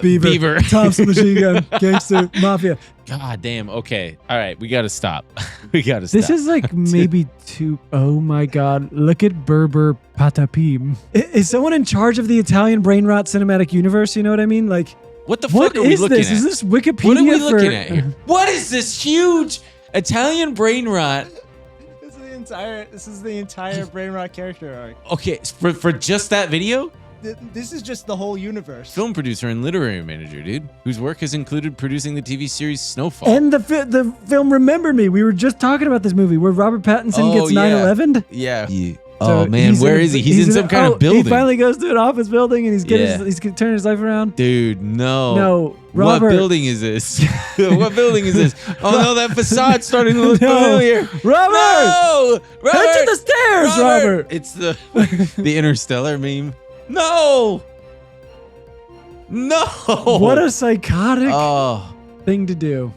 Beaver. Thompson machine gun. Gangster. Mafia. God damn. Okay. All right. We got to stop. This is like maybe oh my God. Look at Berber Patapim. Is someone in charge of the Italian brain rot cinematic universe? You know what I mean? Like, what the fuck are we looking at? Is this Wikipedia? What are we looking at here? What is this huge Italian brain rot? This is the entire brain rot character arc. Okay, for just that video? This is just the whole universe. Film producer and literary manager, dude, whose work has included producing the TV series Snowfall. And the film Remember Me. We were just talking about this movie where Robert Pattinson gets 9/11'd. Yeah. Oh man, where is he? He's in some kind of building. He finally goes to an office building and he's turning his life around. Dude, no. No, Robert. What building is this? What building is this? Oh no, that facade's starting to look familiar. Robert! No! Robert! Head to the stairs, Robert! It's the Interstellar meme. No! What a psychotic thing to do.